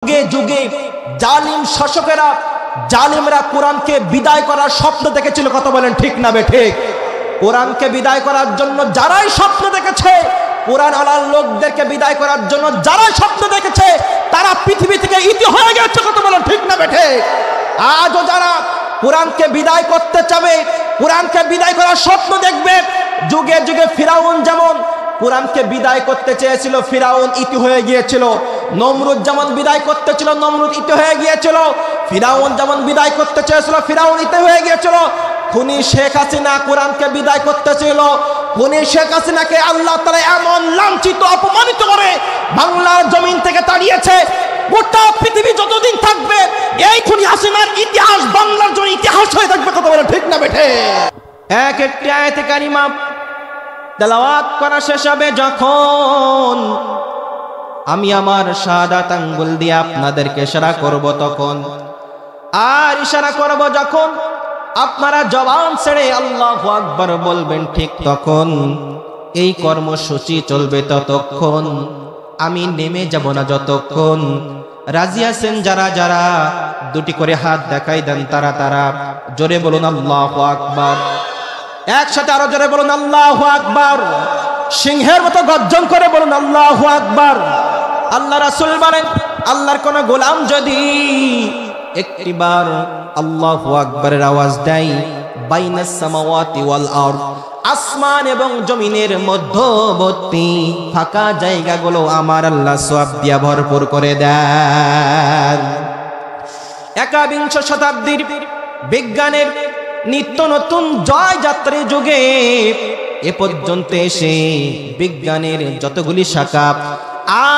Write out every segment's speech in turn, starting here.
যুগে যুগে জালিম শাসকেরা জালিমরা কোরআনকে বিদায় করার স্বপ্ন দেখেছিল। কথা বলেন ঠিক না বেঠিক? কোরআনকে বিদায় করার জন্য যারাই স্বপ্ন দেখেছে, কোরআন আলার লোকদেরকে বিদায় করার জন্য যারাই স্বপ্ন দেখেছে, তারা পৃথিবী থেকে ইতি হয়ে গেছে। কথা বলেন ঠিক না বেঠিক? আজও যারা কোরআনকে বিদায় করতে চাবে, কোরআনকে বিদায় করার স্বপ্ন দেখবে, যুগে যুগে ফিরাউন যেমন কোরআনকে বিদায় করতে চেয়েছিল, ফিরাউন ইতি হয়ে গিয়েছিল। নমরুদ যেমন বিদায় করতে ছিল, নমরুদ ইতি হয়ে গিয়েছিল। ফিরাউন যেমন বিদায় করতে চেয়েছিল, ফিরাউন ইতি হয়ে গিয়েছিল। খুনি শেখ হাসিনা কোরআনকে বিদায় করতে ছিল। খুনি শেখ হাসিনাকে আল্লাহ তাআলা এমন লাঞ্ছিত অপমানিত করে বাংলার জমিন থেকে তাড়িয়েছে, গোটা পৃথিবী যতদিন থাকবে এই খুনি হাসিনার ইতিহাস বাংলার জন্য ইতিহাস হয়ে থাকবে। কথা বলে ঠিক না বেঠে? এক একটি আয়াতে কারিমা তেলাওয়াত করা শেষ হবে যখন, আমি আমার শাহাদাত আঙ্গুল দিয়ে আপনাদেরকে ইশারা করব তখন, আর ইশারা করব যখন আপনারা জবান ছেড়ে আল্লাহু আকবার বলবেন, ঠিক তখন এই কর্মসূচি চলবে ততক্ষণ। আমি নেমে যাব না যতক্ষণ। রাজি আছেন যারা যারা দুটি করে হাত দেখাই দেন, তারা তারা জোরে বলুন আল্লাহু আকবার। একসাথে আরো জোরে বলুন আল্লাহু আকবার। সিংহের মতো গর্জন করে বলুন আল্লাহু আকবার। আল্লাহ রাসূল বলেন, আল্লাহর কোন গোলাম যদি একটিবার আল্লাহু আকবারের আওয়াজ দেয়, বাইনাস সামাওয়াতি ওয়াল আরদ, আসমান এবং জমিনের মধ্যবর্তী ফাঁকা জায়গাগুলো আমার আল্লাহ সওয়াব দিয়া ভরপুর করে দেন। একবিংশ শতাব্দীর বিজ্ঞানের নিত্য নতুন জয়যাত্রী যুগে এ পর্যন্ত এসে বিজ্ঞানের যতগুলি শাখা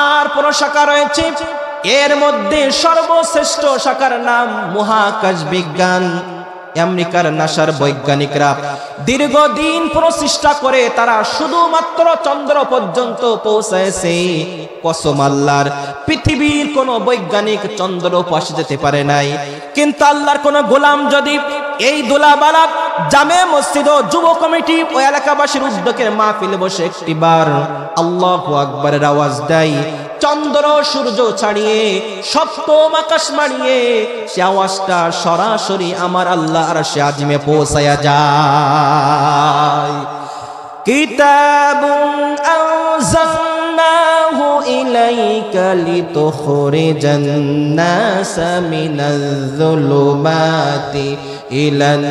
আর প্রশাখা রয়েছে, এর মধ্যে সর্বশ্রেষ্ঠ শাখার নাম মহাকাশ বিজ্ঞান। আমেরিকার নাসার বৈজ্ঞানিকরা দীর্ঘদিন প্রচেষ্টা করে তারা শুধুমাত্র চন্দ্র পর্যন্ত পৌঁছেছে। কসম আল্লাহর, পৃথিবীর কোন বৈজ্ঞানিক চন্দ্র পাশে যেতে পারে নাই। কিন্তু আল্লাহর কোন গোলাম যদি এই দোলাবালা জামে মসজিদ ও যুব কমিটি ও এলাকাবাসীর উদ্যোগের মাহফিলে বসে একটিবার আল্লাহু আকবারের আওয়াজ দেয়, চন্দ্র সূর্য ছাড়িয়ে সপ্তম আকাশ মারিয়ে সে আওয়াজটা সরাসরি আমার আল্লাহ আরশে আজিমে পৌঁছায়া যায়। কিতাবুন আনজালনাহু ইলাইকা লিতুখরিজান নাসা মিনাজ যুলুমাতি ইলান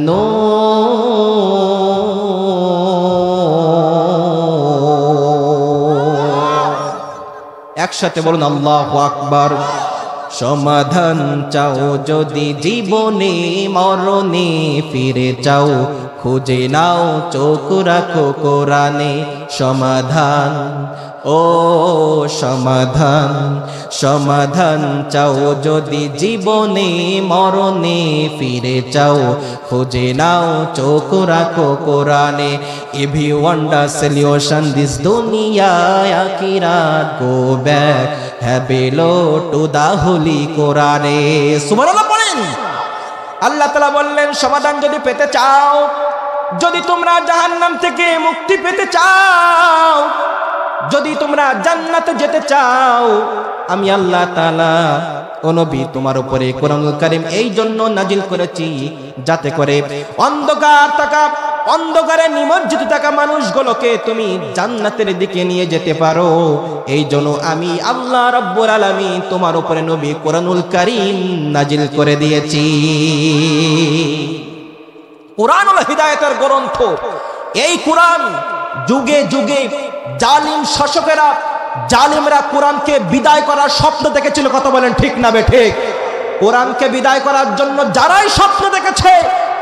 নূর। একসাথে বলুন আল্লাহু আকবার। সমাধান চাও যদি জীবনে মরণে, ফিরে যাও খুঁজে নাও চোখ রাখো কোরআনে। সমাধান ও সমাধান, সমাধান চাও যদি জীবনে মরণে, ফিরে যাও খুঁজে নাও চোখ রাখো কোরআনে। If you want a solution this dunya akhirat, go back, have a look to the holy Quran. সুবহানাল্লাহ পড়েন। আল্লাহ তাআলা বললেন, সমাধান যদি পেতে চাও, যদি তোমরা জাহান্নাম থেকে মুক্তি পেতে চাও, যদি তোমরা জান্নাতে যেতে চাও, আমি আল্লাহ তাআলা ও নবী তোমার উপরে কোরআনুল কারীম এই জন্য নাজিল করেছি যাতে করে অন্ধকারে নিমজ্জিত থাকা মানুষগুলোকে তুমি জান্নাতের দিকে নিয়ে যেতে পারো। এই জন্য আমি আল্লাহ রাব্বুল আলামিন তোমার উপরে নবী কোরআনুল কারীম নাজিল করে দিয়েছি। কোরআন হলো হিদায়াতের গ্রন্থ। এই কোরআন যুগে যুগে জালিম শাসকেরা জালিমরা কোরআনকে বিদায় করার স্বপ্ন দেখেছিল। কথা বলেন ঠিক না বেঠিক? কোরআনকে বিদায় করার জন্য যারাই স্বপ্ন দেখেছে,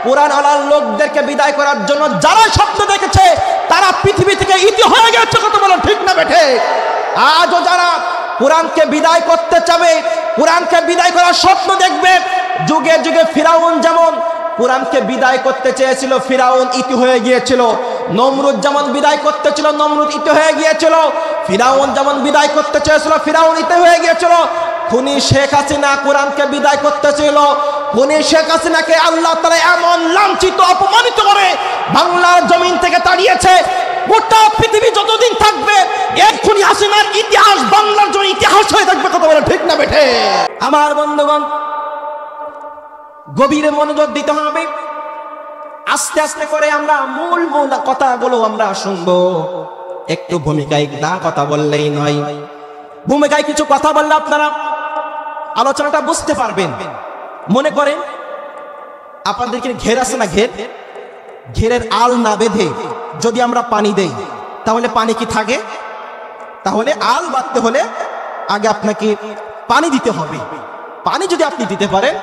কোরআন আলার লোকদেরকে বিদায় করার জন্য যারাই স্বপ্ন দেখেছে, তারা পৃথিবী থেকে ইতি হয়ে গেছে। কথা বলেন ঠিক না বেঠিক? আজও যারা কোরআনকে বিদায় করতে চাবে, কোরআনকে বিদায় করার স্বপ্ন দেখবে, যুগে যুগে ফিরাউন যেমন কোরআনকে বিদায় করতে চেয়েছিল, ফিরাউন ইতি হয়ে গিয়েছিল। নমরুদ যেমন বিদায় করতে ছিল, নমরুদ ইতি হয়ে গিয়েছিল। ফিরাউন যেমন বিদায় করতে চেয়েছিল, ফিরাউন ইতি হয়ে গিয়েছিল। খুনি শেখ হাসিনা কোরআনকে বিদায় করতে ছিল। খুনি শেখ হাসিনাকে আল্লাহ তাআলা এমন লাঞ্ছিত অপমানিত করে বাংলার জমিন থেকে তাড়িয়েছে, গোটা পৃথিবী যতদিন থাকবে এক্ষুনি আসিমার ইতিহাস বাংলার জন্য ইতিহাস হয়ে থাকবে। কথা বলে ঠিক না বেঠে? আমার বন্ধুগণ, গভীরে মনোযোগ দিতে হবে। আস্তে আস্তে করে আমরা মূল কথাগুলো আমরা শুনবো। একটু ভূমিকায় না কথা বললেই নয়, ভূমিকায় কিছু কথা বললে আপনারা আলোচনাটা বুঝতে পারবেন। মনে করেন আপনাদেরকে ঘের আছে না, ঘেরের আল না বেঁধে যদি আমরা পানি দেই তাহলে পানি কি থাকে? তাহলে আল বাঁধতে হলে আগে আপনাকে পানি দিতে হবে। পানি যদি আপনি দিতে পারেন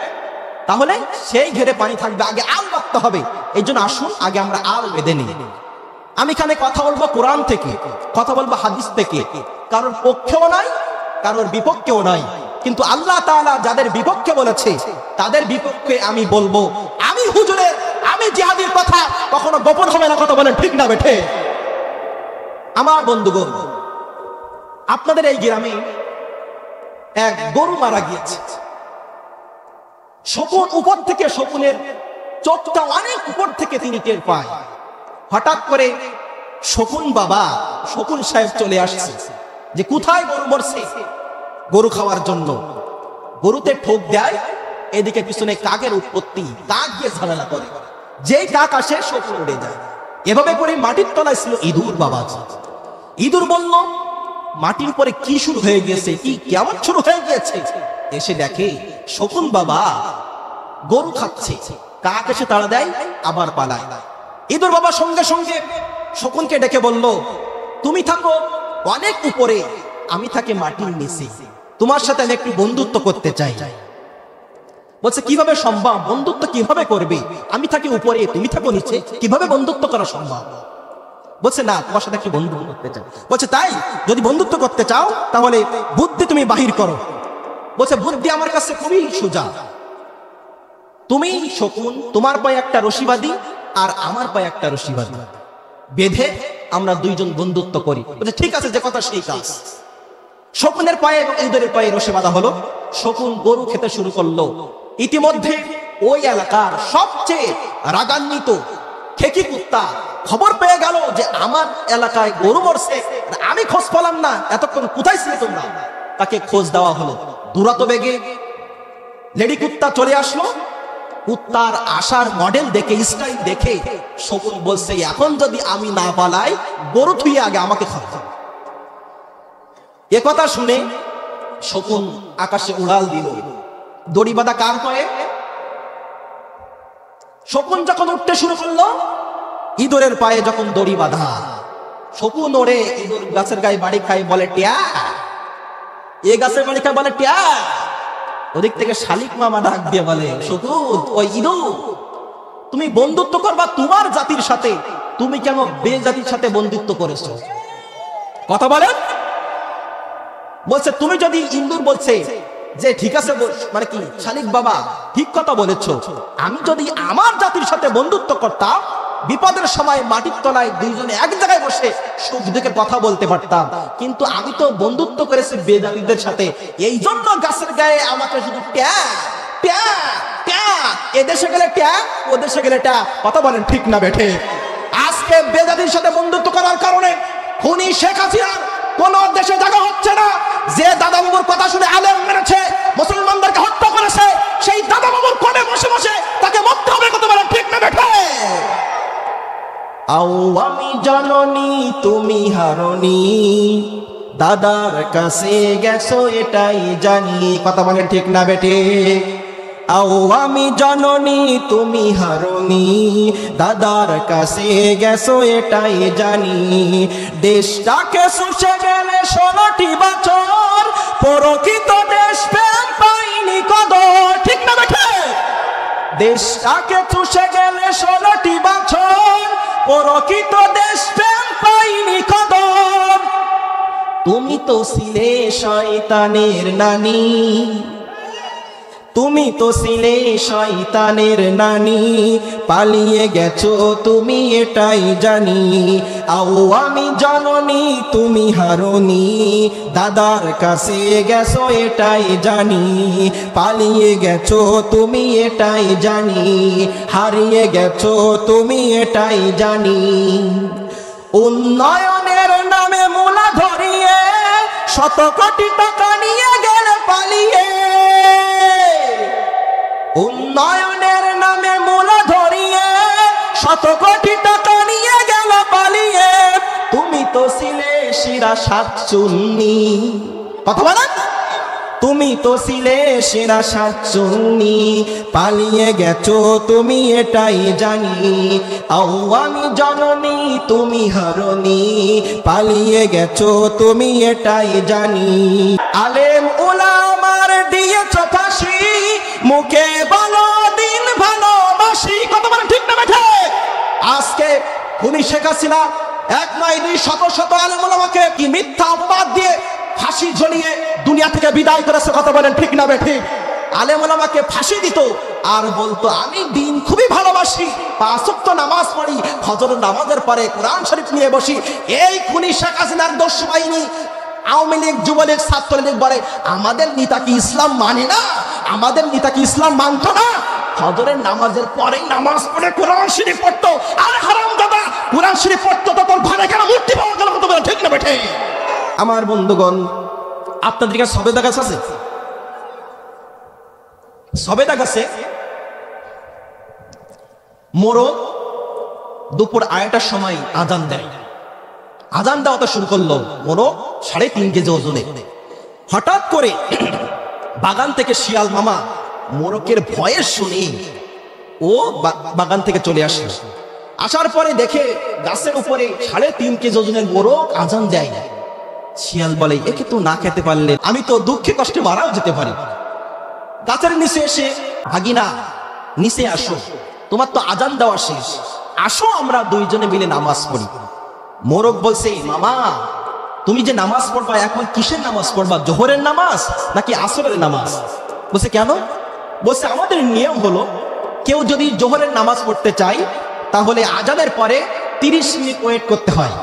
তাহলে সেই ঘেরে পানি থাকবে, আগে আল বাঁধতে হবে। এই জন্য আসুন আগে আমরা আল বেঁধে নিই। আমি এখানে কথা বলবো কোরআন থেকে, কথা বলবো হাদিস থেকে, কারোর পক্ষেও নাই কারোর বিপক্ষেও নাই। কিন্তু আল্লাহ তাআলা যাদের বিপক্ষে বলেছে তাদের বিপক্ষে আমি বলবো। আমি হুজুরের, আমি জিহাদের কথা কখনো গোপন হবে না। কথা বলেন ঠিক না বেঠে? আমার বন্ধুগণ, আপনাদের এই গ্রামে এক গরু মারা গিয়েছে। শকুন উপর থেকে, শকুনের চোখটা অনেক উপর থেকে তিনি টের পায়। হঠাৎ করে শকুন বাবা, শকুন সাহেব চলে আসছে যে কোথায় গরু মরছে, গরু খাওয়ার জন্য। গরুতে ঠোক দেয়, এদিকে পিছনে কাকের উৎপত্তি, কাক গিয়ে ঝামেলা করে। যেই কাক আসে শকুন উড়ে যায়। এভাবে করে মাটির তলায় ছিল ইঁদুর বাবা। ইঁদুর বলল মাটির উপরে কি শুরু হয়ে গেছে, কি কেমন শুরু হয়ে গেছে। এসে দেখে শকুন বাবা গরু খাচ্ছে, কাক এসে তাড়া দেয়, আবার পালায়। ইঁদুর বাবা সঙ্গে সঙ্গে শকুনকে ডেকে বলল তুমি থাকো অনেক উপরে, আমি থাকি মাটির নিচে, তোমার সাথে আমি একটু বন্ধুত্ব করতে চাই। বলছে কিভাবে সম্ভব? বন্ধুত্ব কিভাবে করবে? আমি থাকি উপরে, তুমি থাকো নিচে, কিভাবে বন্ধুত্ব করা সম্ভব? বলছে না, তোমার সাথে একটু বন্ধুত্ব করতে চাই। বলছে তাই? যদি বন্ধুত্ব করতে চাও তাহলে বুদ্ধি তুমি বাহির করো। বলছে বুদ্ধি আমার কাছে খুবই সোজা। তুমি শকুন, তোমার পায়ে একটা রশি বাঁধি আর আমার পায়ে একটা রশি বাঁধি, বেঁধে আমরা দুইজন বন্ধুত্ব করি। বলছে ঠিক আছে, যে কথা সেই কাজ। শকুনের পায়ে এবং ইঁদুরের পায়ে রশি বাঁধা হলো। শকুন গরু খেতে শুরু করলো। ইতিমধ্যে ওই এলাকার সবচেয়ে রাগান্বিত খেকি কুত্তা খবর পেয়ে গেল যে আমার এলাকায় গরু মরছে, আমি খোঁজ পেলাম না, এতক্ষণ কোথায় ছিলে তোমরা? তাকে খোঁজ দেওয়া হলো। দুরাত বেগে লেডি কুত্তা চলে আসলো। কুত্তার আসার মডেল দেখে, স্টাইল দেখে শকুন বলছে এখন যদি আমি না পালাই, গরু থুইয়ে আগে আমাকে খাওয়া। এ কথা শুনে শকুন আকাশে উড়াল দিল। দড়ি বাঁধা কার পায়ে? শকুন যখন উঠতে শুরু করলো, ইঁদুরের পায়ে যখন দড়ি বাঁধা, শকুন ওরে, ইঁদুর গাছের গায়ে বাড়ি খায়, বলে টিয়া। এ গাছের বাড়ি খায়, বলে টিয়া। ওদিক থেকে শালিক মামা ডাক দিয়ে বলে শকুন, ওই ইঁদুর, তুমি বন্ধুত্ব করবা তোমার জাতির সাথে, তুমি কেন বেজাতির সাথে বন্ধুত্ব করেছো? কথা বলেন। বলছে তুমি যদি, ইন্দুর বলছে যে ঠিক আছে, মানে কি শালিক বাবা ঠিক কথা বলেছো, আমি যদি আমার জাতির সাথে বন্ধুত্ব করতাম, বিপদের সময় মাটির তলায় দুইজনে এক জায়গায় বসে সুখ দুঃখের কথা বলতে পারতাম, কিন্তু আমি তো বন্ধুত্ব করেছি বেজাতিদের সাথে, এই জন্য গাছের গায়ে আমাকে শুধু ট্যা ট্যা ট্যা, এদেশে গেলে ট্যা, ও দেশে গেলে ট্যা। কথা বলেন ঠিক না বেঠে? আজকে বেজাতির সাথে বন্ধুত্ব করার কারণে খুনি শেখ হাসিনার কোন দেশে জায়গা হচ্ছে না। যে দাদা বাবুর কথা শুনে আলেম মেরেছে, মুসলমানদেরকে হত্যা করেছে, সেই দাদা বাবুর কোণে বসে বসে তাকে মরতে হবে। কথা বলেন ঠিক না বেঠে? আমি জননী তুমি হারনি, দাদার কাছে গেছো এটাই জানি। কথা বলেন ঠিক না বেঠে? আমি জননী তুমি হারনি, দাদার কাছে গেছো এটাই জানি। দেশটাকে শুষে গেলে 16টি বছর, প্রকৃত দেশ প্রেম পাইনি কদর। ঠিক না বেঠে? দেশটাকে শুষে গেলে 16টি বছর, প্রকৃত দেশ প্রেম পাইনি কদর। তুমি তো ছিলে শয়তানের নানি, তুমি তো ছিলে শয়তানের নানি, পালিয়ে গেছো তুমি এটাই জানি। আমি জননী তুমি হারনি, দাদার কাছে গেছো এটাই জানি। পালিয়ে গেছো তুমি এটাই জানি, হারিয়ে গেছো তুমি এটাই জানি। উন্নয়নের নামে মূলা ধরে শত কোটি টাকা নিয়ে গেল পালিয়ে, উন্নয়নের নামে মূল ধরিয়ে শত কোটি টাকা নিয়ে গেল পালিয়ে, তুমি তো ছিলে সেরা শাকচুন্নি। কথা বলেন, তুমি তো ছিলে সেরা শাকচুন্নি, পালিয়ে গেছো তুমি এটাই জানি। আওয়ামী জননী তুমি হারনি, পালিয়ে গেছো তুমি এটাই জানি। আলেম উলামার দিয়েছো ফাঁসি, মুখে বলো দিন ভালোবাসি। কত বলেন ঠিক না বেঠে? আজকে খুনি শেখ হাসিনা এক নয় দুই শত শত আলেম উলামাকে কি মিথ্যা অপবাদ দিয়ে ফাঁসি ঝুলিয়ে দুনিয়া থেকে বিদায় করেছে। কথা বলেন ঠিক না বেঠে? আলেম ওলামাকে ফাঁসি দিত আর বলতো আমি দিন খুবই ভালোবাসি, 5 ওয়াক্ত নামাজ পড়ি, ফজর নামাজের পরে কোরআন শরীফ নিয়ে বসি। এই খুনি শেখ হাসিনার দোষ পাইনি। আওয়ামী লীগ, যুবলীগ, ছাত্রলীগ বলে আমাদের নেতা কি ইসলাম মানে না, আমাদের নেতা কি ইসলাম মানতো না? ফজরের নামাজের পরেই নামাজ পড়ে কোরআন শরীফ পড়তো। আরে হারামজাদা, কোরআন শরীফ পড়তো তো তোর ঘরে কেন মূর্তি পাওয়া গেল? কথা বলেন ঠিক না বেঠে? আমার বন্ধুগণ, আপনাদের কাছে সবেদা গাছ আছে? সবেদা গাছে মোরগ দুপুর 2টার সময় আজান দেয়। আজান দেওয়াতে শুরু করলো মোরগ 3.5 কেজি ওজনে। হঠাৎ করে বাগান থেকে শিয়াল মামা মোরগের ভয়ে শুনে ও বাগান থেকে চলে আসে। আসার পরে দেখে গাছের উপরে 3.5 কেজি ওজনের মোরগ আজান দেয়। শিয়াল বলে একে তো না খেতে পারলে আমি তো দুঃখে কষ্টে মারাও যেতে পারি। গাছের নিচে এসে, ভাগিনা নিচে আসো, তোমার তো আজান দেওয়া শেষ, আসো আমরা দুইজনে মিলে নামাজ পড়ি। মোরগ বলছে মামা তুমি যে নামাজ পড়বা এখন কিসের নামাজ পড়বা, জোহরের নামাজ নাকি আসরের নামাজ? বলছে কেন? বলছে আমাদের নিয়ম হলো কেউ যদি জোহরের নামাজ পড়তে চায় তাহলে আজানের পরে 30 মিনিট ওয়েট করতে হয়,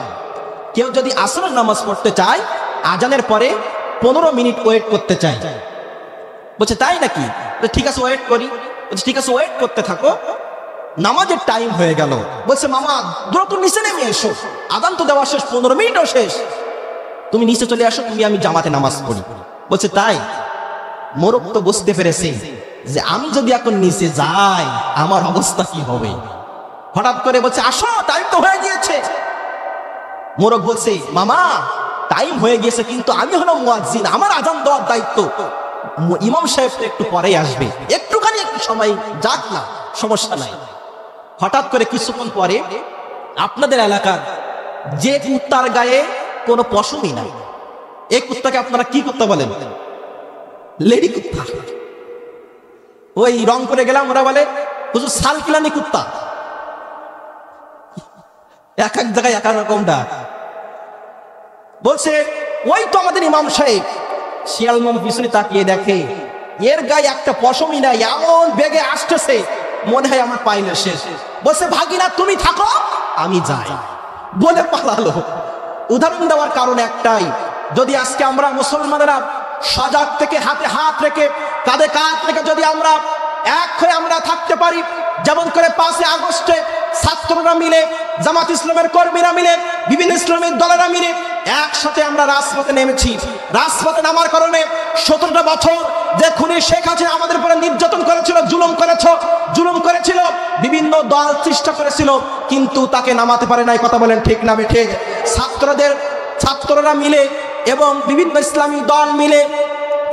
কেউ যদি আসরের নামাজ পড়তে চায় আজানের পরে 15 মিনিট ওয়েট করতে চায়। বলছে তাই নাকি? ঠিক আছে ওয়েট করি। বলছে ঠিক আছে ওয়েট করতে থাকো। নামাজের টাইম হয়ে গেল। বলছে মামা দ্রুত নিচে নেমে এসো, আজান তো দেওয়া শেষ, 15 মিনিটও শেষ, তুমি নিচে চলে আসো, তুমি আমি জামাতে নামাজ পড়ি। বলছে তাই? মোরগ তো বুঝতে পেরেছে যে আমি যদি এখন নিচে যাই আমার অবস্থা কি হবে। হঠাৎ করে বলছে আসো টাইম তো হয়ে গিয়েছে। মোরগ বলছে মামা টাইম হয়ে গেছে কিন্তু আমি হলো মুয়াজ্জিন, আমার আজান দেওয়ার দায়িত্ব, ইমাম সাহেব তো একটু পরেই আসবে, একটুখানি একটু সময় যাক না, সমস্যা নাই। হঠাৎ করে কিছুক্ষণ পরে আপনাদের এলাকার যে কুত্তার গায়ে কোনো পশমই নাই, এই কুত্তাকে আপনারা কি কুত্তা বলেন? লেডি কুত্তা। ওই রং করে গেলাম, ওরা বলে হুজুর সালকিলানি কুত্তা। এক এক জায়গায় এক এক রকম ডাক। বলছে ওই তো আমাদের ইমাম সাহেব। শিয়াল মামা পিছনে তাকিয়ে দেখে এর গায়ে একটা পশমই নাই, এমন বেগে আসতেছে মনে হয় আমার পাইলে শেষ। বলছে ভাগিনা তুমি থাকো আমি যাই, বলে পালালো। উদাহরণ দেওয়ার কারণ একটাই, যদি আজকে আমরা মুসলমানেরা সজাগ থেকে হাতে হাত রেখে কাঁধে কাঁধ রেখে যদি আমরা এক হয়ে আমরা থাকতে পারি, যেমন করে 5 আগস্টে ছাত্ররা মিলে, জামাত ইসলামের কর্মীরা মিলে, বিভিন্ন ইসলামিক দলেরা মিলে একসাথে আমরা রাজপথে নেমেছি। রাজপথে নামার কারণে 17টা বছর যে খুনি শেখ হাসিনা আমাদের উপরে নির্যাতন করেছিল, জুলুম করেছিল, বিভিন্ন দল চেষ্টা করেছিল কিন্তু তাকে নামাতে পারে নাই। কথা বলেন ঠিক না ঠিক? ছাত্ররা মিলে এবং বিভিন্ন ইসলামী দল মিলে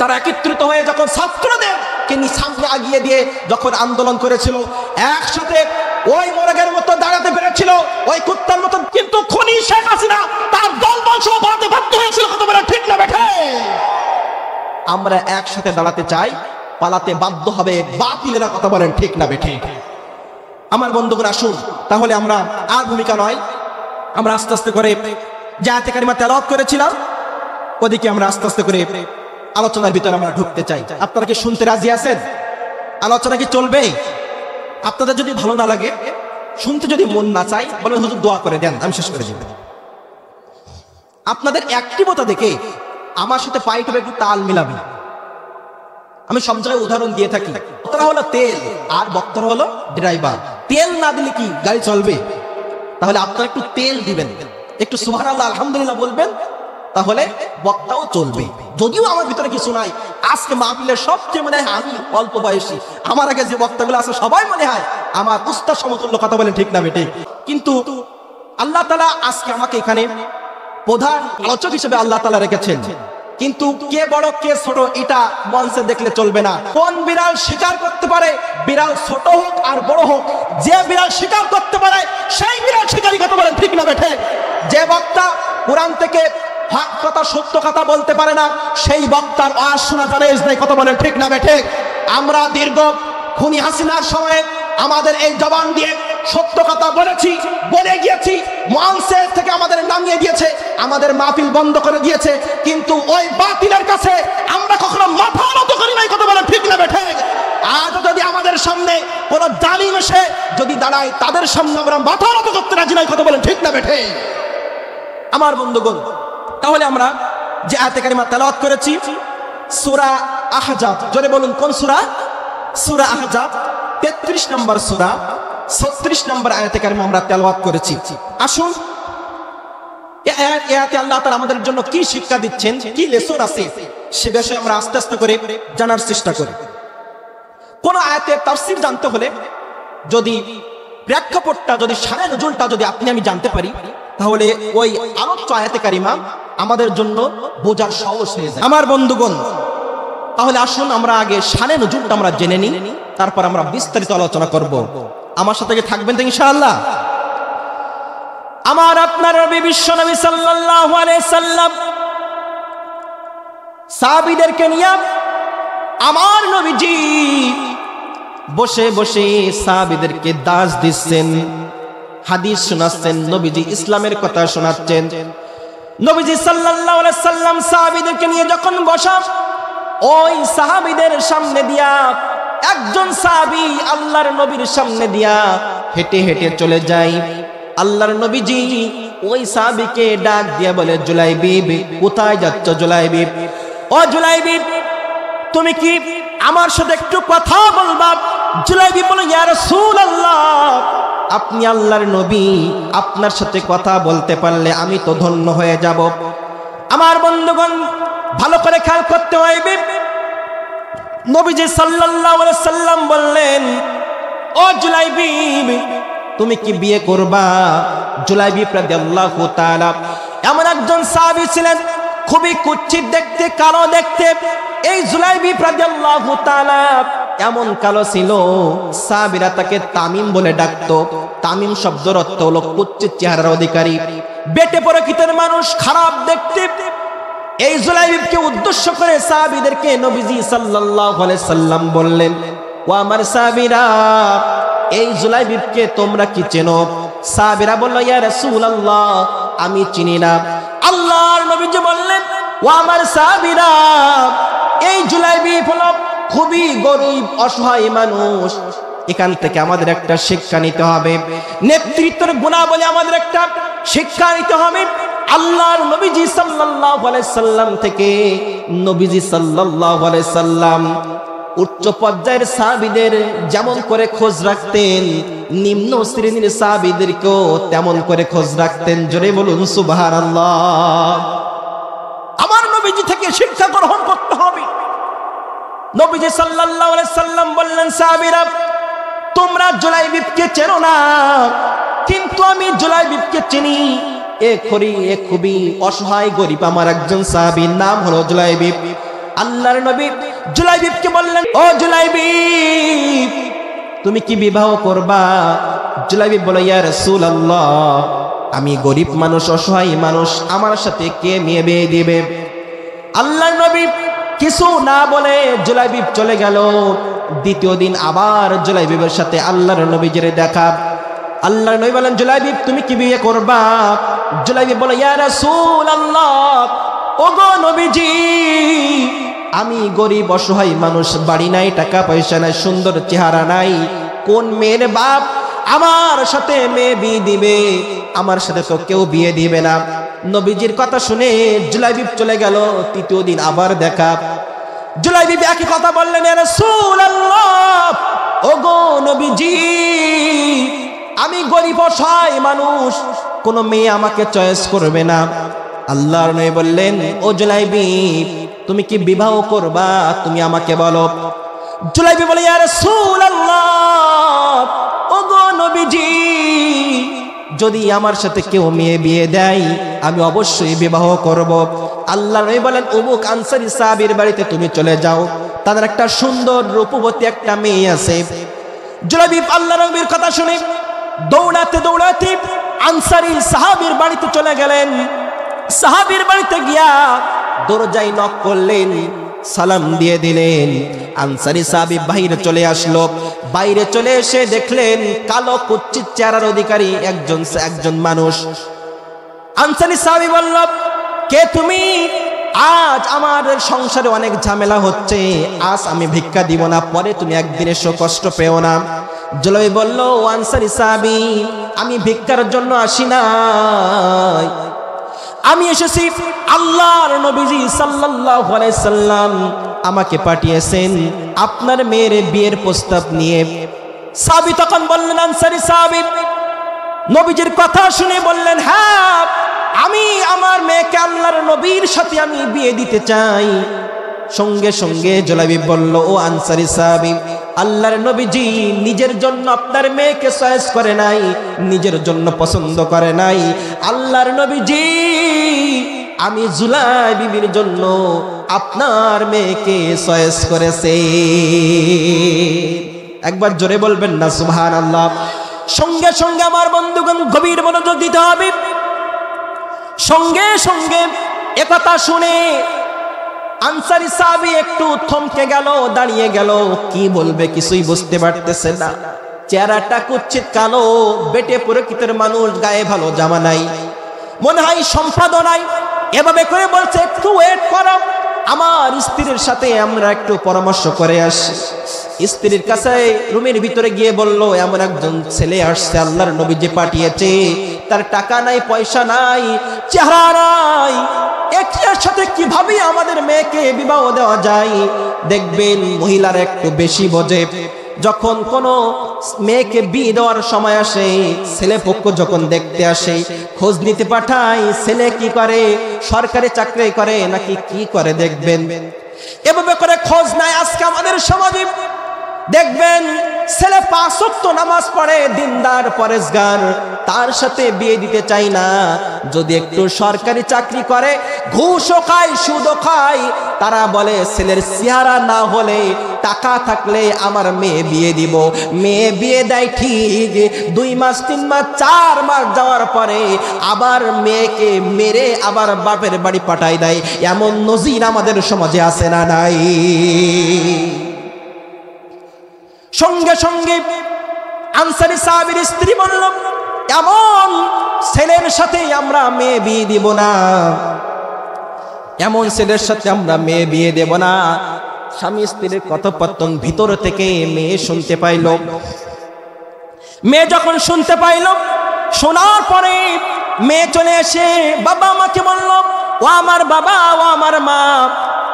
তারা একত্রিত হয়ে যখন ছাত্রদেরকে সামনে আগিয়ে দিয়ে যখন আন্দোলন করেছিল, একসাথে ওই মোরগের মতো দাঁড়াতে পেরেছিল, ওই কুত্তার মতো, কিন্তু খুনি শেখ হাসিনা তার দলবল সহ পালাতে বাধ্য হয়েছিল। কথা বলেন ঠিক না বেঠে? আমরা একসাথে দাঁড়াতে চাই, পালাতে বাধ্য হবে বাতিলেরা। কথা বলেন ঠিক না বেঠে? আমার বন্ধুগণ আসুন তাহলে আমরা আর ভূমিকা নয়, আমরা আস্তে আস্তে করে যে আয়াতে কারিমা তেলাওয়াত করেছিলাম ওদিকে আমরা আস্তে আস্তে করে আলোচনার ভিতরে আমরা ঢুকতে চাই। আপনারা কি শুনতে রাজি আছেন? আলোচনা কি চলবে? আপনাদের যদি ভালো না লাগে, শুনতে যদি মন না চাই, বলেন হুজুর দোয়া করে দেন, আমি শেষ করে দিব। আপনাদের অ্যাক্টিভতা দেখে আমার সাথে পাইট হবে একটু তাল মিলাবে। আমি সব জায়গায় উদাহরণ দিয়ে থাকি, বক্তারা হলো তেল আর বক্তারা হলো ড্রাইভার। তেল না দিলে কি গাড়ি চলবে? তাহলে আপনারা একটু তেল দিবেন, একটু সুবহানাল্লাহ আলহামদুলিল্লাহ বলবেন, তাহলে বক্তাও চলবে। যদিও আমার ভিতরে কিছু নাই, আজকে মাহফিলের সবচেয়ে মনে হয় আমি অল্প বয়সী, আমার আগে যে বক্তাগুলো আছে সবাই মনে হয় আমার উস্তাদ সমতুল্য কথা বলে, ঠিক না বেঠিক? কিন্তু আল্লাহ তাআলা আজকে আমাকে এখানে প্রধান আলোচক হিসেবে আল্লাহ তাআলা রেখেছেন, কিন্তু কে বড় কে ছোট এটা মঞ্চে দেখলে চলবে না। কোন বিড়াল শিকার করতে পারে, বিড়াল ছোট হোক আর বড় হোক, যে বিড়াল শিকার করতে পারে সেই বিড়াল শিকারী কথা বলেন, ঠিক না বেঠিক? যে বক্তা কোরআন থেকে হক কথা সত্য কথা বলতে পারে না সেই বক্তার ওয়াজ শোনা জায়েজ নাই, কথা বলেন, ঠিক না বেঠিক? আমরা দীর্ঘ খুনি হাসিনার সময়ে আমাদের এই জবান দিয়ে সত্য কথা বলেছি, বলে গিয়েছি, মঞ্চের থেকে আমাদের নামিয়ে দিয়েছে, আমাদের মাহফিল বন্ধ করে দিয়েছে, কিন্তু ওই বাতিলের কাছে আমরা কখনো মাথা নত করি নাই, কথা বলেন, ঠিক না বেঠিক? আজ যদি আমাদের সামনে কোন জালিম এসে যদি দাঁড়ায় তাদের সামনে আমরা মাথা নত করতে রাজি নাই, কথা বলেন, ঠিক না বেঠিক? আমার বন্ধুগণ, তাহলে আমরা যে আয়াতে কারিমা তেলাওয়াত করেছি সূরা আহজাব, জোরে বলুন কোন সূরা? সূরা আহজাব 33 নম্বর সূরা 36 নম্বর আয়াতে কারিমা আমরা তেলাওয়াত করেছি। আসুন এই আয়াতে আল্লাহ তাআলা আমাদের জন্য কি শিক্ষা দিচ্ছেন, কি লেসন আছে সে বিষয়ে আমরা আস্তে আস্তে করে জানার চেষ্টা করি। কোন আয়াতের তাফসীর জানতে হলে যদি প্রেক্ষাপটটা, যদি শানে নজুলটা যদি আপনি আমি জানতে পারি, তাহলে ওই আলোচ্য আয়াতে কারিমা আমাদের জন্য বোঝার সহজ হয়ে যায়। আমার বন্ধুগণ, তাহলে আসুন আমরা আগে শানে নজুলটা আমরা জেনে নিই, তারপর আমরা বিস্তারিত আলোচনা করব। আমার সাথে কি থাকবেন তো ইনশাআল্লাহ? আমার আপনার নবী বিশ্ব নবী সাল্লাল্লাহু আলাইহি সাল্লাম সাহাবীদেরকে নিয়ে আমার নবীজি বসে বসে সাহাবীদেরকে দাস দিচ্ছেন, হাদিস শোনাচ্ছেন, নবীজি ইসলামের কথা শোনাচ্ছেন। নবীজি সাল্লাল্লাহু আলাইহি সাল্লাম সাহাবীদেরকে নিয়ে যখন বসা, ওই সাহাবীদের সামনে দিয়া একজন সাহাবী আল্লাহর নবীর সামনে দিয়া হেঁটে হেঁটে চলে যায়। আল্লাহর নবীজি ওই সাহাবীকে ডাক দিয়া বলে, জুলাইবিব, কোথায় যাচ্ছ জুলাইবিব? ও জুলাইবিব, তুমি কি আমার সাথে একটু কথা বলবা? জুলাইবিব বলে, ইয়া রাসূলুল্লাহ, আপনি আল্লাহর নবী, আপনার সাথে কথা বলতে পারলে আমি তো ধন্য হয়ে যাব। আমার বন্ধুগণ, ভালো করে খেয়াল করতে হইবে। নবীজি সাল্লাল্লাহু আলাইহি সাল্লাম বললেন, ও জুলাইবিব, তুমি কি বিয়ে করবা? জুলাইবিব রাদিয়াল্লাহু তাআলা এমন একজন সাহাবী ছিলেন, খুবই কুৎসিত দেখতে, কালো দেখতে। এই জুলাইবিব রাদিয়াল্লাহু তাআলা এমন কালো ছিল, সাহাবীরা তাকে তামিম বলে ডাকতো। তামিম শব্দের অর্থ হলো কুৎসিত চেহারার অধিকারী, বেটে প্রকৃতির মানুষ, খারাপ দেখতে। এই জুলাইবিবকে উদ্দেশ্য করে সাহাবীদেরকে নবীজি সাল্লাল্লাহু আলাইহি সাল্লাম বললেন, ও আমার সাহাবীরা, এই জুলাইবিবকে তোমরা কি চেনো? সাহাবীরা বলল, ইয়া রাসূলুল্লাহ, আমি চিনি না। আল্লাহর নবীজি বললেন, ও আমার সাহাবীরা, এই জুলাইবিব হলো খুবই গরীব অসহায় মানুষ। এখান থেকে আমাদের একটা শিক্ষা নিতে হবে, নেতৃত্বের গুণাবলী আমাদের একটা শিক্ষা নিতে হবে। আল্লাহর নবীজি সাল্লাল্লাহু আলাইহি সাল্লাম থেকে নবীজি সাল্লাল্লাহু আলাইহি সাল্লাম উচ্চ পর্যায়ের সাহাবীদের যেমন করে খোঁজ রাখতেন, নিম্ন শ্রেণীর সাহাবীদেরকেও তেমন করে খোঁজ রাখতেন। জোরে বলুন সুবহানাল্লাহ। আমার নবীজি থেকে শিক্ষা গ্রহণ করতে হবে। নবীজি সাল্লাল্লাহু আলাইহি সাল্লাম বললেন, সাহাবীরা, তোমরা জুলাইবিবকে চেনো না, কিন্তু আমি জুলাইবিবকে চিনি। এ খুবই অসহায় গরীব আমার একজন সাহাবী, নাম হলো জুলাইবিব। আল্লাহর নবী জুলাইবিবকে বললেন, ও জুলাইবিব, তুমি কি বিবাহ করবা? জুলাইবিব বলে, ইয়া রাসূলুল্লাহ, আমি গরীব মানুষ, অসহায় মানুষ, আমার সাথে কে মেয়ে বিয়ে দিবে? আল্লাহর নবী কিছু না বলে জুলাইবিব চলে গেল। দ্বিতীয় দিন আবার জুলাইবিবের সাথে আল্লাহর নবীর দেখা। আল্লাহর নবী বলেন, জুলাইবিব, তুমি কি বিয়ে করবা? জুলাইবিব বলে, ইয়া রাসূলুল্লাহ, ওগো নবীজি, আমি গরীব অসহায় মানুষ, বাড়ি নাই, টাকা পয়সা নাই, সুন্দর চেহারা নাই, কোন মেয়ের বাপ আমার সাথে মেয়ে বিয়ে দিবে? আমার সাথে তো কেউ বিয়ে দিবে না। নবীজির কথা শুনে জুলাইবিব চলে গেল। তৃতীয় দিন আবার দেখা। জুলাইবিব একই কথা বললেন, ইয়া রাসূলুল্লাহ, ওগো নবীজি, আমি গরীব অসহায় মানুষ, কোন মেয়ে আমাকে চয়েস করবে না। আল্লাহর নবী বললেন, ও জুলাইবিব, তুমি কি বিবাহ করবা? তুমি আমাকে বলো। জুলাইবিব বলে, ইয়া রাসূলুল্লাহ, ওগো নবীজি, যদি আমার সাথে কেউ মেয়ে বিয়ে দেয় আমি অবশ্যই বিবাহ করব। আল্লাহর নবী বলেন, অমুক আনসারী সাহাবীর বাড়িতে তুমি চলে যাও, তাদের একটা সুন্দর রূপবতী একটা মেয়ে আছে। জুলাইবিব আল্লাহর নবীর কথা শুনে দৌড়াতে দৌড়াতে আনসারী সাহাবীর বাড়িতে চলে গেলেন। সাহাবীর বাড়িতে গিয়া দরজায় নক করলেন, সালাম দিয়ে দিলেন। আনসারী সাহাবী বাইরে চলে আসলো। বাইরে চলে এসে দেখলেন কালো কুচ্ছিত চেহারার অধিকারী একজন মানুষ। আনসারী সাহাবী বলল, কে তুমি? আজ আমার সংসারে অনেক ঝামেলা হচ্ছে, আজ আমি ভিক্ষা দিব না, পরে তুমি একদিন এসো, কষ্ট পেও না। জুলাইবিব বলল, ও আনসারী সাহাবী, আমি ভিক্ষার জন্য আসি নাই, আমি এসেছি আল্লাহর নবীজি সাল্লাল্লাহু আলাইহি সাল্লাম আমাকে পাঠিয়েছেন আপনার মেয়ের বিয়ের প্রস্তাব নিয়ে। সাহাবী তখন বললেন, আনসারী সাহাবী নবীজির কথা শুনে বললেন, হ্যাঁ, আমি আমার মেয়েকে আল্লাহর নবীর সাথে আমি বিয়ে দিতে চাই। সঙ্গে সঙ্গে জুলাইবিব বলল, ও আনসারী সাহাবী, আল্লাহর নবীজি নিজের জন্য আপনার মেয়েকে চয়েস করে নাই, নিজের জন্য পছন্দ করে নাই। আল্লাহর নবীজি আমি জুলাইবিবের জন্য আপনার মেয়েকে চয়েস করেছে। একবার জোরে বলবেন না সুবহানাল্লাহ। সঙ্গে সঙ্গে আমার বন্ধুগণ গভীর মনোযোগ দিতে হবে। সঙ্গে সঙ্গে একথা শুনে আনসারী সাহাবী একটু থমকে গেল, দাঁড়িয়ে গেল, কি বলবে কিছুই বুঝতে পারতেছে না। চেহারাটা কুচ্ছিত কালো, বেটে প্রকৃতির মানুষ, গায়ে ভালো জামা নাই, মনে হয় সম্পদ নাই। এভাবে করে বলছে, একটু ওয়েট করো, আমার স্ত্রীর সাথে আমরা একটু পরামর্শ করে আসি। স্ত্রীর কাছে রুমের ভিতরে গিয়ে বলল, এমন একজন ছেলে আসছে, আল্লাহর নবী যে পাঠিয়েছে, তার টাকা নাই, পয়সা নাই, চেহারা নাই, এর সাথে কিভাবে আমাদের মেয়েকে বিবাহ দেওয়া যায়? দেখবেন মহিলারা একটু বেশি বোঝে। যখন কোনো মেয়েকে বিয়ে দেওয়ার সময় আসে, ছেলে পক্ষ যখন দেখতে আসে, খোঁজ নিতে পাঠায়, ছেলে কি করে, সরকারি চাকরি করে নাকি কি করে, দেখবেন এভাবে করে খোঁজ নাই। আজকে আমাদের সমাজে দেখবেন ছেলে 5 ওয়াক্ত নামাজ পড়ে, দিনদার পরেশগার, তার সাথে বিয়ে দিতে চাই না। যদি একটু সরকারি চাকরি করে, ঘুষও খায়, সুদও খায়, তারা বলে ছেলের চেহারা না হলে, টাকা থাকলে আমার মেয়ে বিয়ে দিব। মেয়ে বিয়ে দেয় ঠিক, 2 মাস 3 মাস 4 মাস যাওয়ার পরে আবার মেয়েকে মেরে আবার বাপের বাড়ি পাঠায় দেয়। এমন নজির আমাদের সমাজে আছে না নাই? সঙ্গে সঙ্গে আনসারী সাহাবীর স্ত্রী বলল, এমন ছেলের সাথে আমরা মেয়ে বিয়ে দিব না, এমন ছেলের সাথে আমরা মেয়ে বিয়ে দেব না। স্বামী স্ত্রীর কথোপকথন ভিতর থেকে মেয়ে শুনতে পাইল। মেয়ে যখন শুনতে পাইল, শোনার পরে মেয়ে চলে এসে বাবা মাকে বলল, ও আমার বাবা, ও আমার মা,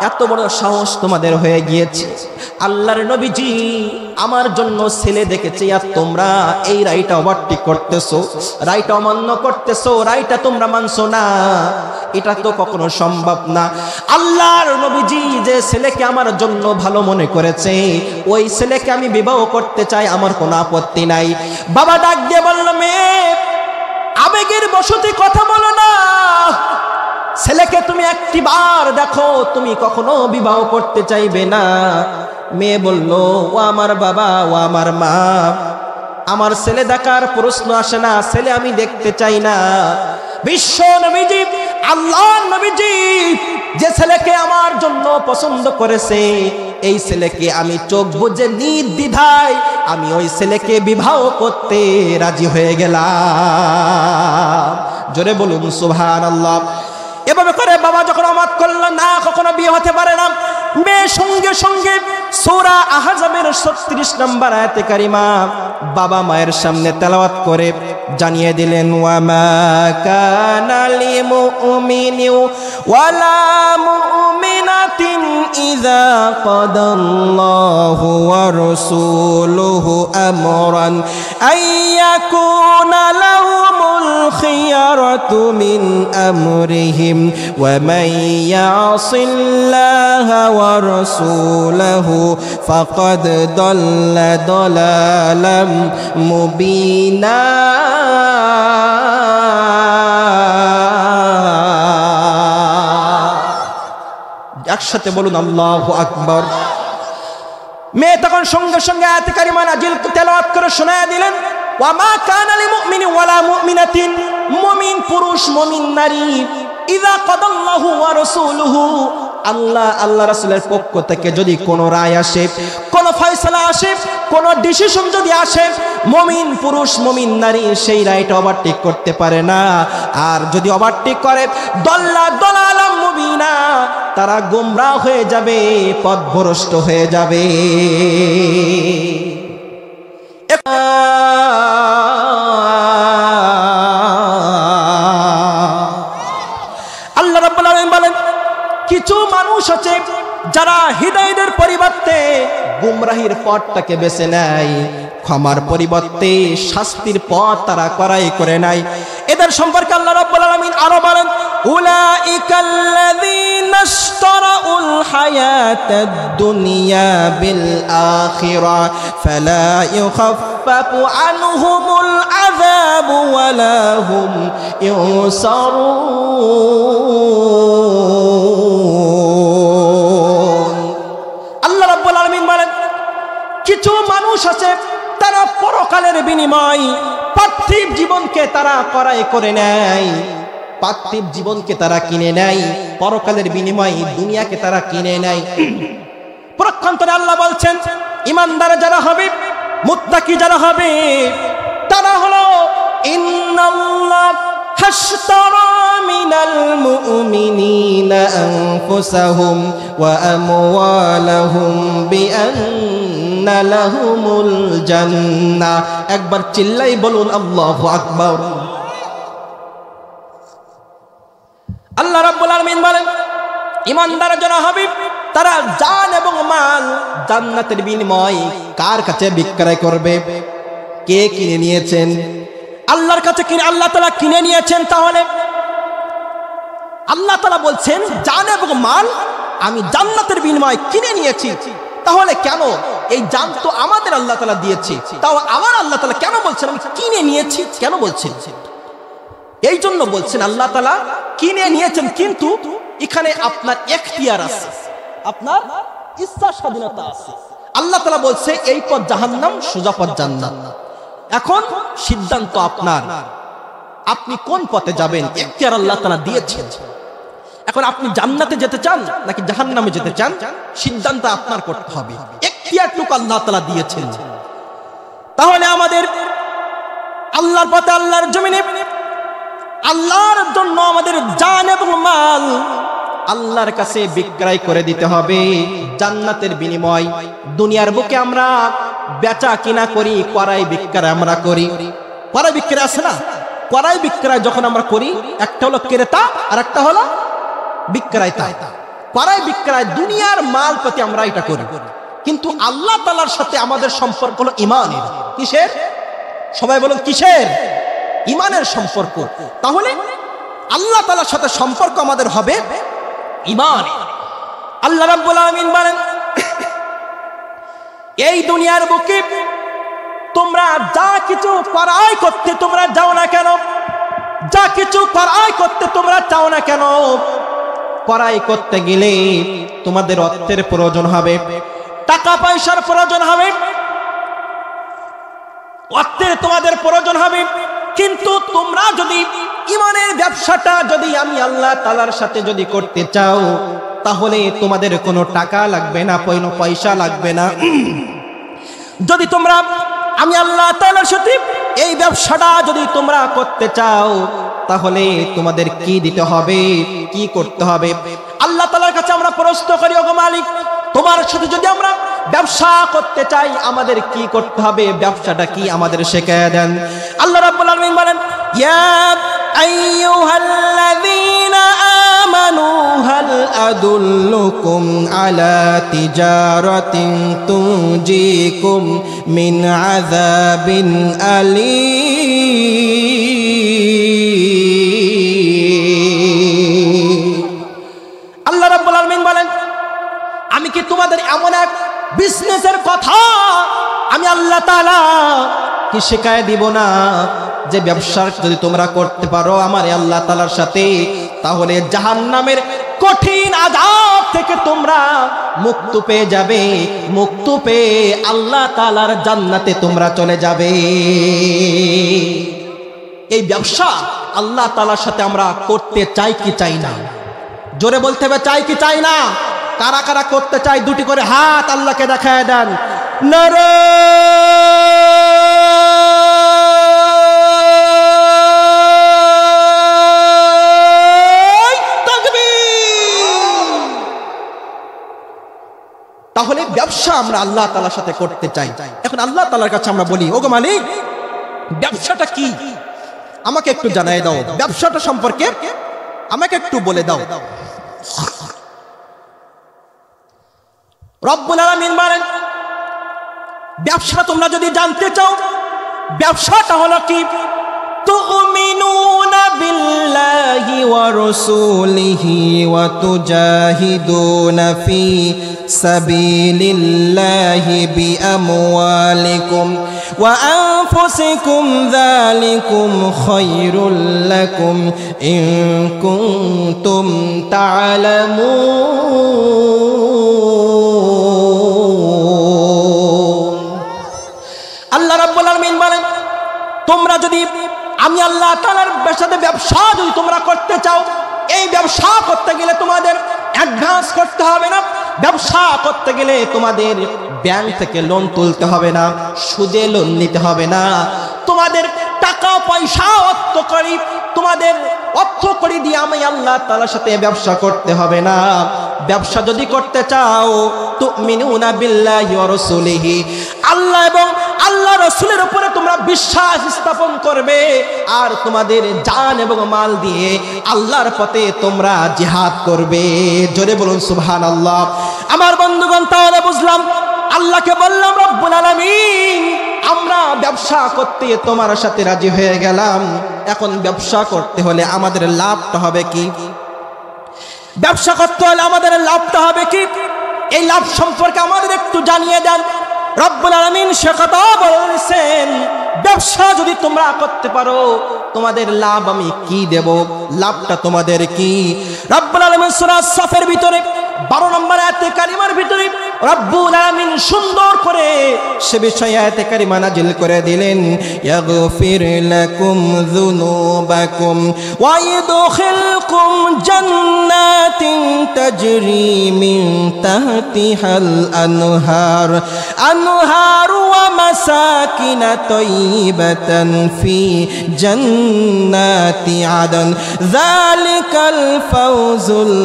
এত বড় সাহস তোমাদের হয়ে গিয়েছে, আল্লাহর নবীজি আমার জন্য ছেলে দেখেছে, আর তোমরা এই রায়টা ওভারটেক করতেছো, রায়টা অমান্য করতেছো, রায়টা তোমরা মানছো না, এটা তো কখনো সম্ভব না। আল্লাহর নবীজি যে ছেলেকে আমার জন্য ভালো মনে করেছে, ওই ছেলেকে আমি বিবাহ করতে চাই, আমার কোনো আপত্তি নাই। বাবা ডাক দিয়ে বলল, মেয়ে, আবেগের বশতে কথা বলো না, ছেলেকে তুমি একটিবার দেখো, তুমি কখনো বিবাহ করতে চাইবে না। মেয়ে বলল, ও আমার বাবা, ও আমার মা, আমার ছেলে দেখার প্রশ্ন আসে না, ছেলে আমি দেখতে চাই না। বিশ্ব নবীজি, আল্লাহর নবীজি যে ছেলেকে আমার জন্য পছন্দ করেছে, এই ছেলেকে আমি চোখ বুজে নির্দ্বিধায় আমি ওই ছেলেকে বিবাহ করতে রাজি হয়ে গেলাম। জোরে বলুন সুবহানাল্লাহ। এভাবে করে বাবা যখন অমাত করল, না কখনো বিয়ে হতে পারে না, মেয়ে সঙ্গে সঙ্গে সূরা আহজাবের 36 নম্বর আয়াতে কারিমা বাবা মায়ের সামনে তেলাওয়াত করে জানিয়ে দিলেন, ওয়া মা কানা লিমুমিনিন ওয়ালা মুমিনাতিন ইযা কাদাল্লাহু ওয়া রাসূলুহু আমরান আইয়াকুনা লাহুমুল الخيرة من أمرهم ومن يعص الله ورسوله فقد ضل ضلالا مبينا একসাথে বলুন আল্লাহু আকবার। মেয়ে তখন সঙ্গে সঙ্গে আয়াত কারিমা নাজিল তেলাওয়াত করে শোনায়া দিলেন, ওয়া মা কানা লিল মুমিনি ওয়ালা মুমিনাতিন, মুমিন পুরুষ মুমিন নারী, ইযা কাদাল্লাহু ওয়া রাসূলুহু, আল্লাহ রাসূলের পক্ষ থেকে যদি কোনো রায় আসে, কোনো ফয়সালা আসে, কোনো ডিসিশন যদি আসে, মুমিন পুরুষ মুমিন নারী সেই রায়টা ওভারটেক করতে পারে না। আর যদি ওভারটেক করে, দল্লা দলালাম মুবিনা, তারা গোমরাহ হয়ে যাবে, পথভ্রষ্ট হয়ে যাবে। আল্লাহ রাব্বুল আলামিন বলেন, কিছু মানুষ আছে যারা হিদায়াতের পরিবর্তে গুমরাহির পথটাকে বেছে নেয়, ক্ষমার পরিবর্তে শাস্তির পথ তারা ক্রয় করে নেয়। এদের সম্পর্কে আল্লাহ রাব্বুল আলামিন আরো বলেন, উলাইকাল্লাযীনা ইশতারাউল হায়াতাদ দুনিয়া বিল আখিরা ফালা ইউখাফফাফু আনহুমুল আযাবু ওয়ালা হুম ইউসারুন। আল্লাহ রাব্বুল আলামিন বলেন, কিছু মানুষ আছে তারা পরকালের বিনিময় পার্থিব জীবনকে তারা ক্রয় করে নেয়, পার্থিব জীবনকে তারা কিনে নেয়, পরকালের বিনিময় দুনিয়াকে তারা কিনে নেয়। পক্ষান্তরে আল্লাহ বলছেন, ইমানদার যারা হবে, মুত্তাকি যারা হবে, তারা হলো ইন্নাল্লাহ হাশতারা মিনাল মুমিনিনা আনফুসাহুম ওয়া আমওয়ালাহুম বিআন্না লাহুমুল জান্নাহ। একবার চিল্লাই বলুন আল্লাহু আকবার। আল্লাহ রাব্বুল আলামিন বলেন, ইমানদার যারা হবে তারা জান এবং মাল জান্নাতের বিনিময় কার কাছে বিক্রয় করবে? কে কিনে নিয়েছেন? আল্লাহর কাছে কিনে, আল্লাহ তাআলা কিনে নিয়েছেন। তাহলে আল্লাহ তাআলা বলছেন, জান এবং মাল আমি জান্নাতের বিনিময় কিনে নিয়েছি। তাহলে কেন এই জান তো আমাদের আল্লাহ তাআলা দিয়েছে, তাও আমার আল্লাহ তাআলা কেন বলছেন আমি কিনে নিয়েছি? কেন বলছেন? এই জন্য বলছেন আল্লাহ তাআলা কিনে নিয়েছেন, কিন্তু এখানে আপনার এখতিয়ার আছে, আপনার ইচ্ছা স্বাধীনতা আছে। আল্লাহ তাআলা বলছে এই পথ জাহান্নাম, সোজা পথ জান্নাত। এখন সিদ্ধান্ত আপনার, আপনি কোন পথে যাবেন, এখতিয়ার আল্লাহ তাআলা দিয়েছেন। এখন আপনি জান্নাতে যেতে চান নাকি জাহান্নামে যেতে চান, সিদ্ধান্ত আপনার করতে হবে। এখতিয়ারটুকু আল্লাহ তাআলা দিয়েছেন। তাহলে আমাদের আল্লাহর পথে, আল্লাহর জমিনে আল্লাহর জন্য আমাদের জান এবং মাল আল্লাহর কাছে বিক্রয় করে দিতে হবে জান্নাতের বিনিময়। দুনিয়ার বুকে আমরা বেচা কিনা করি, ক্রয় বিক্রয় আমরা করি। ক্রয় বিক্রয় আছে না? ক্রয় বিক্রয় যখন আমরা করি, একটা হলো ক্রেতা আর একটা হলো বিক্রেতা। ক্রয় বিক্রয় দুনিয়ার মাল প্রতি আমরা এটা করি, কিন্তু আল্লাহ তাআলার সাথে আমাদের সম্পর্ক হলো ঈমানের। কিসের? সবাই বলুন কিসের? ঈমানের সম্পর্ক। তাহলে আল্লাহ তাআলার সাথে সম্পর্ক আমাদের হবে ঈমান। আল্লাহ রাব্বুল আলামিন বলেন, এই দুনিয়ার বুকে তোমরা যা কিছু ক্রয় করতে তোমরা যাও না কেন, যা কিছু ক্রয় করতে তোমরা চাও না কেন, ক্রয় করতে গেলে তোমাদের অর্থের প্রয়োজন হবে, টাকা পয়সার প্রয়োজন হবে, অর্থের তোমাদের প্রয়োজন হবে। কিন্তু তোমরা যদি ঈমানের ব্যবসাটা যদি আমি আল্লাহ তাআলার সাথে যদি করতে চাও, তাহলে তোমাদের কোনো টাকা লাগবে না, কোনো পয়সা লাগবে না। যদি তোমরা আমি আল্লাহ তাআলার সাথে এই ব্যবসাটা যদি তোমরা করতে চাও, তাহলে তোমাদের কি দিতে হবে, কি করতে হবে? আল্লাহ তাআলার কাছে আমরা প্রশ্ন করি, ওগো মালিক, তোমার সাথে যদি আমরা ব্যবসা করতে চাই আমাদের কি করতে হবে, ব্যবসাটা কি আমাদের শিখিয়ে দেন। আল্লাহ রাব্বুল আলামিন বলেন, ইয়া আইয়ুহাল্লাযীনা আমানু হাল আদুল্লুকুম আলা তিজারাতিন তুনজিকুম মিন আযাবিন আলীম। এমন এক বিজনেসের কথা আমি আল্লাহ তাআলা কি শেখায় দিব না, যে ব্যবসা যদি তোমরা করতে পারো আমার আল্লাহ তাআলার সাথে, তাহলে জাহান্নামের কঠিন আযাব থেকে তোমরা মুক্তি পেয়ে যাবে, মুক্তি পেয়ে আল্লাহ তাআলার জান্নাতে তোমরা চলে যাবে। এই ব্যবসা আল্লাহ তাআলার সাথে আমরা করতে চাই কি চাই না? জোরে বলতে হবে, চাই কি চাই না? কারা কারা করতে চাই দুটি করে হাত আল্লাহকে দেখায় দেন। নারে তাহলে ব্যবসা আমরা আল্লাহ তাআলার সাথে করতে চাই। এখন আল্লাহ তাআলার কাছে আমরা বলি, ওগো মালিক, ব্যবসাটা কি আমাকে একটু জানাই দাও, ব্যবসাটা সম্পর্কে আমাকে একটু বলে দাও। রব্বুল আলামিন বলেন, ব্যবসা তোমরা যদি জানতে চাও, ব্যবসাটা হলো কি? তুমিনুনা বিল্লাহি ওয়া রাসূলিহি ওয়া তুজাহিদুনা ফি সাবিলিল্লাহি বিআমওয়ালিকুম ওয়া আনফুসিকুম যালিকুম খায়রুল লাকুম ইন কুনতুম তা'লামুন। আল্লাহ রাব্বুল আলামিন বলেন, তোমরা যদি আমি আল্লাহ তাআলার সাথে ব্যবসা যদি তোমরা করতে চাও, এই ব্যবসা করতে গেলে তোমাদের অ্যাডভান্স করতে হবে না, ব্যবসা করতে গেলে তোমাদের ব্যাংক থেকে লোন তুলতে হবে না, সুদে লোন নিতে হবে না, তোমাদের টাকা পয়সা তোমাদের অর্থ করি দিয়ে আমি আল্লাহ তাআলার সাথে ব্যবসা করতে হবে না। ব্যবসা যদি করতে চাও, তুমিনুনা বিল্লাহি ওয়া রাসূলিহি, আল্লাহ এবং আল্লাহ রাসূলের উপরে তোমরা বিশ্বাস স্থাপন করবে, আর তোমাদের জান এবং মাল দিয়ে আল্লাহর পথে তোমরা জিহাদ করবে। জোরে বলুন সুবহানাল্লাহ। আমার বন্ধুগণ, তাহলে বুঝলাম, আল্লাহকে বললাম রব্বুল আলামিন আমরা ব্যবসা করতে তোমার সাথে রাজি হয়ে গেলাম, এখন ব্যবসা করতে হলে আমাদের লাভটা হবে কি? ব্যবসা করতে হলে আমাদের লাভটা হবে কি? এই লাভ সম্পর্কে আমাদের একটু জানিয়ে দেন। রব্বুল আলামিন সে কথা বলেছেন, ব্যবসা যদি তোমরা করতে পারো তোমাদের লাভ আমি কি দেব, লাভটা তোমাদের কি? রব্বুল আলামিন সূরা সাফের ভিতরে 12 নম্বর আয়াতে কারিমার ভিতরে রব্বুল আলামিন সুন্দর করে সে বিষয়ে আয়াতে কারিমা নাজিল করে দিলেন, ইয়াগফির লাকুম যুনুবাকুম ওয়া ইদখিলকুম জান্নাতিন তাজরি মিন তাহতিহাল আনহার ওয়া মাসাকিন তাইয়িবাতান ফি জান্নাতি আদন যালিকাল ফাওজুল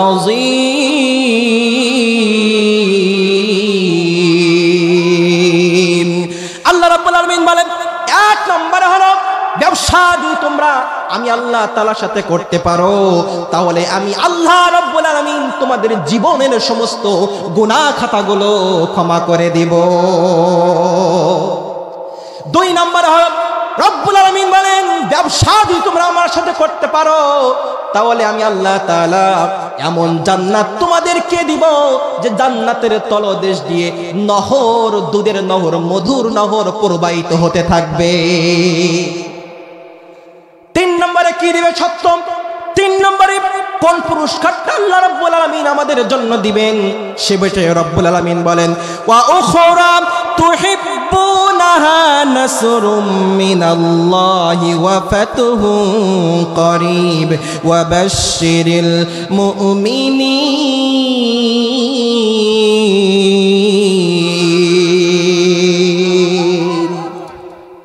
আযীম। আল্লাহ রাব্বুল আলামিন বলেন, এক নম্বরে হলো ব্যবসা যদি তোমরা আমি আল্লাহ তাআলার সাথে করতে পারো, তাহলে আমি আল্লাহ রাব্বুল আলামিন তোমাদের জীবনের সমস্ত গুনাহ খাতাগুলো ক্ষমা করে দিব। দুই নম্বরে হলো রব্বুল আলামিন বলেন, ব্যবসা যদি তোমরা আমার সাথে করতে পারো, তাহলে আমি আল্লাহ তাআলা এমন জান্নাত তোমাদেরকে দিব যে জান্নাতের তলদেশ দিয়ে নহর, দুধের নহর, মধুর নহর প্রবাহিত হতে থাকবে। তিন নম্বরে কি দিবে? সত্য। তিন নম্বরে কোন পুরস্কারটা আল্লাহ রাব্বুল আলামিন আমাদের জন্য দিবেন সে বিষয়ে রব্বুল আলামিন বলেন, ওয়া উখরা তুহিব্বুনাহা নাসরুম মিনাল্লাহি ওয়া ফাতহুন করিব ওয়া বাশশিরিল মুমিনিন।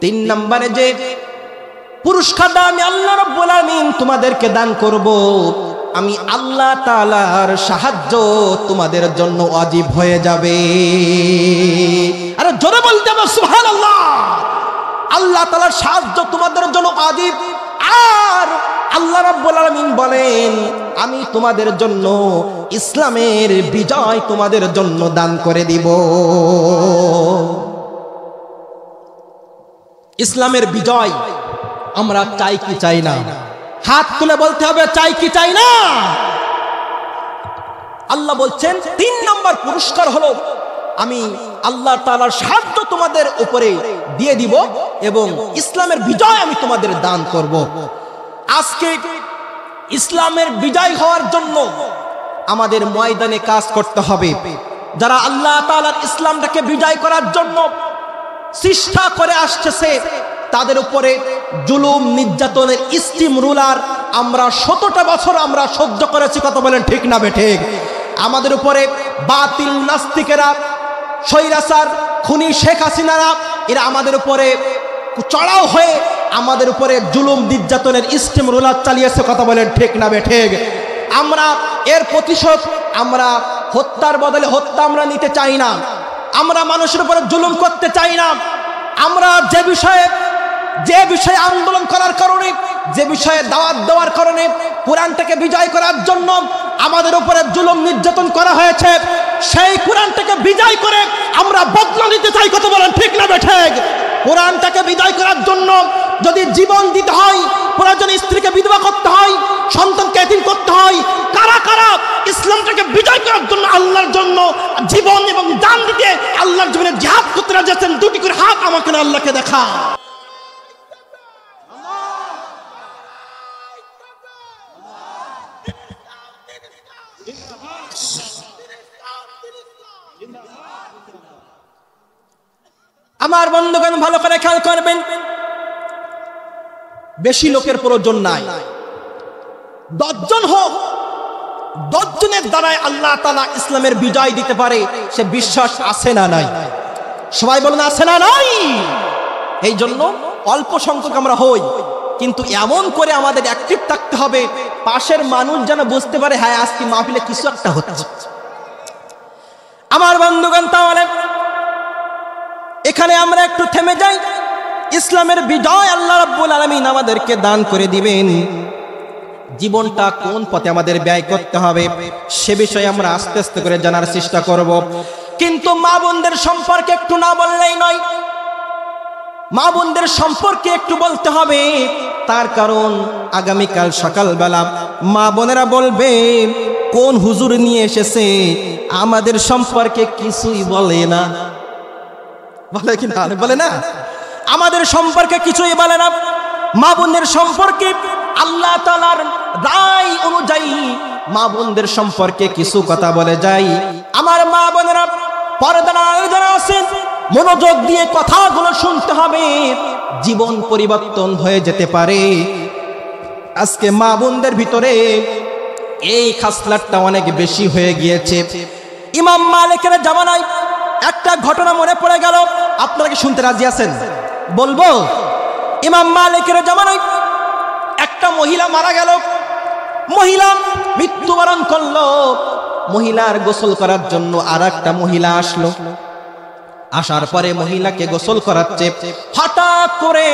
তিন নম্বরে যে পুরস্কারটা আমি আল্লাহ রাব্বুল আলামিন তোমাদেরকে দান করব, আমি আল্লাহ তাআলার সাহায্য তোমাদের জন্য ওয়াজিব হয়ে যাবে। আরে জোরে বলতে হবে সুবহানাল্লাহ। আল্লাহ তাআলার সাহায্য তোমাদের জন্য ওয়াজিব। আর আল্লাহ রাব্বুল আলামিন বলেন, আমি তোমাদের জন্য ইসলামের বিজয় তোমাদের জন্য দান করে দিব। ইসলামের বিজয় আমরা চাই কি চাই না? হাত তুলে বলতে হবে, চাই কি চাই না? আল্লাহ বলছেন 3 নম্বর পুরস্কার হলো আমি আল্লাহ তাআলার সাহায্য তোমাদের উপরে দিয়ে দিব এবং ইসলামের বিজয় আমি তোমাদের দান করব। আজকে ইসলামের বিজয় হওয়ার জন্য আমাদের ময়দানে কাজ করতে হবে। যারা আল্লাহ তাআলার ইসলামটাকে বিজয় করার জন্য চেষ্টা করে আসছে তাদের উপরে জুলুম নির্যাতনের স্টিম রুলার আমরা 17টা বছর আমরা সহ্য করেছি। কথা বলেন ঠিক না বেঠিক? আমাদের উপরে বাতিল নাস্তিকেরা, স্বৈরাচার খুনি শেখ হাসিনারা এরা আমাদের উপরে চড়াও হয়ে আমাদের উপরে জুলুম নির্যাতনের স্টিম রুলার চালিয়েছে। কথা বলেন ঠিক না বেঠিক? আমরা এর প্রতিশোধ আমরা হত্যার বদলে হত্যা আমরা নিতে চাই না। আমরা মানুষের উপরে জুলুম করতে চাই না। আমরা যে বিষয়ে আন্দোলন করার কারণে, যে বিষয়ে দাওয়াত দেওয়ার কারণে কোরআনটাকে বিজয় করার জন্য আমাদের উপরে জুলুম নির্যাতন করা হয়েছে, সেই কোরআনটাকে বিজয় করে আমরা বদলা নিতে চাই। কথা বলেন ঠিক না বেঠিক? কোরআনটাকে বিজয় করার জন্য যদি জীবন দিতে হয়, প্রয়োজনে স্ত্রীকে বিধবা করতে হয়, সন্তানকে এতিম করতে হয়, কারা কারা ইসলামটাকে বিজয় করার জন্য আল্লাহর জন্য জীবন এবং জান দিতে আল্লাহর জমিনে জিহাদ করতে রাজি আছেন? 2টি করে হাত আমাকে না আল্লাহকে দেখা। আমার বন্ধুগণ ভালো করে খেয়াল করবেন, বেশি লোকের প্রয়োজন নাই। 10 জন হোক, 10 জনের দ্বারাই আল্লাহ তাআলা ইসলামের বিজয় দিতে পারে, সে বিশ্বাস আছে না নাই? সবাই বলেন আছে না নাই? এই জন্য অল্প সংখ্যক আমরা হই, কিন্তু এমন করে আমাদের অ্যাক্টিভ থাকতে হবে পাশের মানুষ যেন বুঝতে পারে হ্যাঁ আজকে মাহফিলে কিছু একটা হচ্ছে। আমার বন্ধুগণ, তাহলে এখানে আমরা একটু থেমে যাই। ইসলামের বিজয় আল্লাহ রাব্বুল আলামিন আমাদেরকে দান করে দিবেন। জীবনটা কোন পথে আমাদের ব্যয় করতে হবে সে বিষয়ে আমরা আস্তে আস্তে করে জানার চেষ্টা করব। কিন্তু মা বোনদের সম্পর্কে একটু না বললেই নয়, মা বোনদের সম্পর্কে একটু বলতে হবে। তার কারণ আগামীকাল সকালবেলা মা বোনেরা বলবে কোন হুজুর নিয়ে এসেছে, আমাদের সম্পর্কে কিছুই বলে না। বলে কি না? বলে না, আমাদের সম্পর্কে কিছুই বলে না। মা বোনদের সম্পর্কে আল্লাহ তাআলার রায় অনুযায়ী মা বোনদের সম্পর্কে কিছু কথা বলে যাই। আমার মা বোনেরা পর্দার আড়ালে যারা আছেন, মনোযোগ দিয়ে কথাগুলো শুনতে হবে, জীবন পরিবর্তন হয়ে যেতে পারে। আজকে মা বোনদের ভিতরে এই খাসলাতটা অনেক বেশি হয়ে গিয়েছে। ইমাম মালিকের জামানায় একটা ঘটনা মনে পড়ে গেল, আপনারা কি শুনতে রাজি আছেন? বলবো। ইমাম মালিকের জামানায় একটা মহিলা মারা গেল, মহিলা মৃত্যুবরণ করলো। মহিলার গোসল করার জন্য আর একটা মহিলা আসলো। আসার পরে মহিলাকে গোসল করাচ্ছে, হঠাৎ করে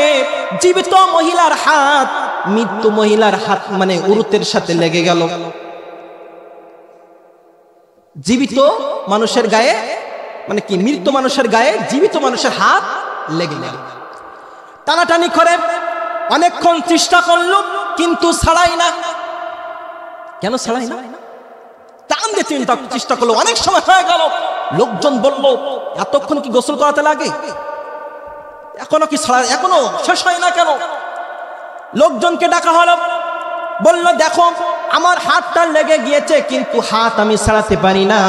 জীবিত মহিলার হাত মৃত্যু মহিলার হাত মানে উরুতের সাথে লেগে গেল। জীবিত মানুষের গায়ে মানে কি, মৃত মানুষের গায়ে জীবিত মানুষের হাত লেগে গেল। টানাটানি করে অনেকক্ষণ চেষ্টা করলো, কিন্তু ছাড়াই না। কেন ছাড়াই না? টান দিয়ে চিন্তা চেষ্টা করলো, অনেক সময় হয়ে গেল। লোকজন বলল এতক্ষণ কি গোসল করাতে লাগে, এখনো কি ছাড়া, এখনো শেষ হয় না কেন? লোকজনকে ডাকা হলো, বলল দেখো আমার হাতটা লেগে গিয়েছে, কিন্তু হাত আমি ছাড়াতে পারি না,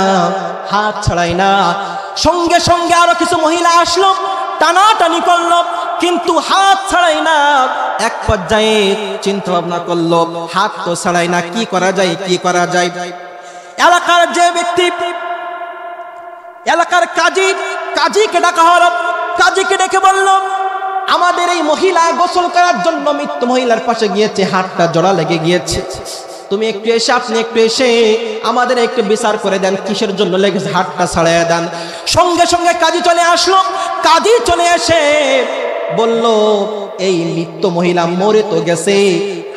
হাত ছাড়াই না। সঙ্গে সঙ্গে আরো কিছু মহিলা আসলো, টানাটানি করলো, কিন্তু হাত ছাড়াই না। এক পর্যায়ে চিন্তা ভাবনা করলো, হাত তো ছাড়াই না, কি করা যায়, কি করা যায়? এলাকার যে ব্যক্তি, এলাকার কাজীকে ডাকা হলো। কাজীকে ডেকে বলল আমাদের এই মহিলা গোসল করার জন্য মৃত্যু মহিলার পাশে গিয়েছে, হাতটা জোড়া লেগে গিয়েছে, তুমি একটু এসে, আপনি একটু এসে আমাদের একটু বিচার করে দেন, কিসের জন্য লেগেছে, হাতটা ছাড়াইয়া দেন। সঙ্গে সঙ্গে কাজী চলে আসলো। কাজী চলে এসে বলল এই মৃত্যু মহিলা মরে তো গেছে,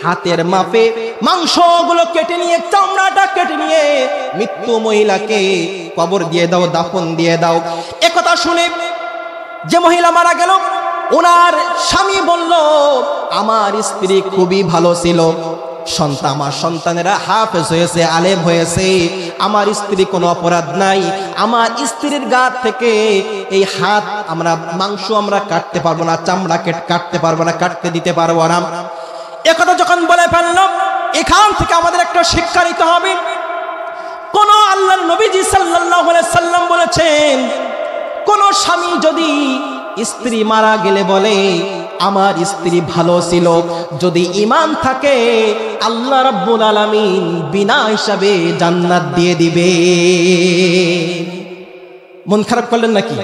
হাতের মাপে মাংসগুলো কেটে নিয়ে, চামড়াটা কেটে নিয়ে মৃত্যু মহিলাকে কবর দিয়ে দাও, দাফন দিয়ে দাও। একথা শুনে যে মহিলা মারা গেল, ওনার স্বামী বলল আমার স্ত্রী খুবই ভালো ছিল, আমার সন্তানেরা হাফেজ হয়েছে, আলেম হয়েছে, আমার স্ত্রী কোনো অপরাধ নাই, আমার স্ত্রীর গা থেকে এই হাত মাংস আমরা কাটতে পারবো না, চামড়া কাটতে পারবো না, কাটতে দিতে পারবো না। একথা যখন বলে ফেললাম, এখান থেকে আমাদের একটা শিক্ষা নিতে হবে। কোন আল্লাহর নবীজি সাল্লাল্লাহু আলাইহি সাল্লাম বলেছেন, কোন স্বামী যদি স্ত্রী মারা গেলে বলে আমার স্ত্রী ভালো ছিল, যদি ঈমান থাকে আল্লাহ রাব্বুল আলামিন বিনা হিসাবে জান্নাত দিয়ে দিবে। মন খারাপ করলেন নাকি?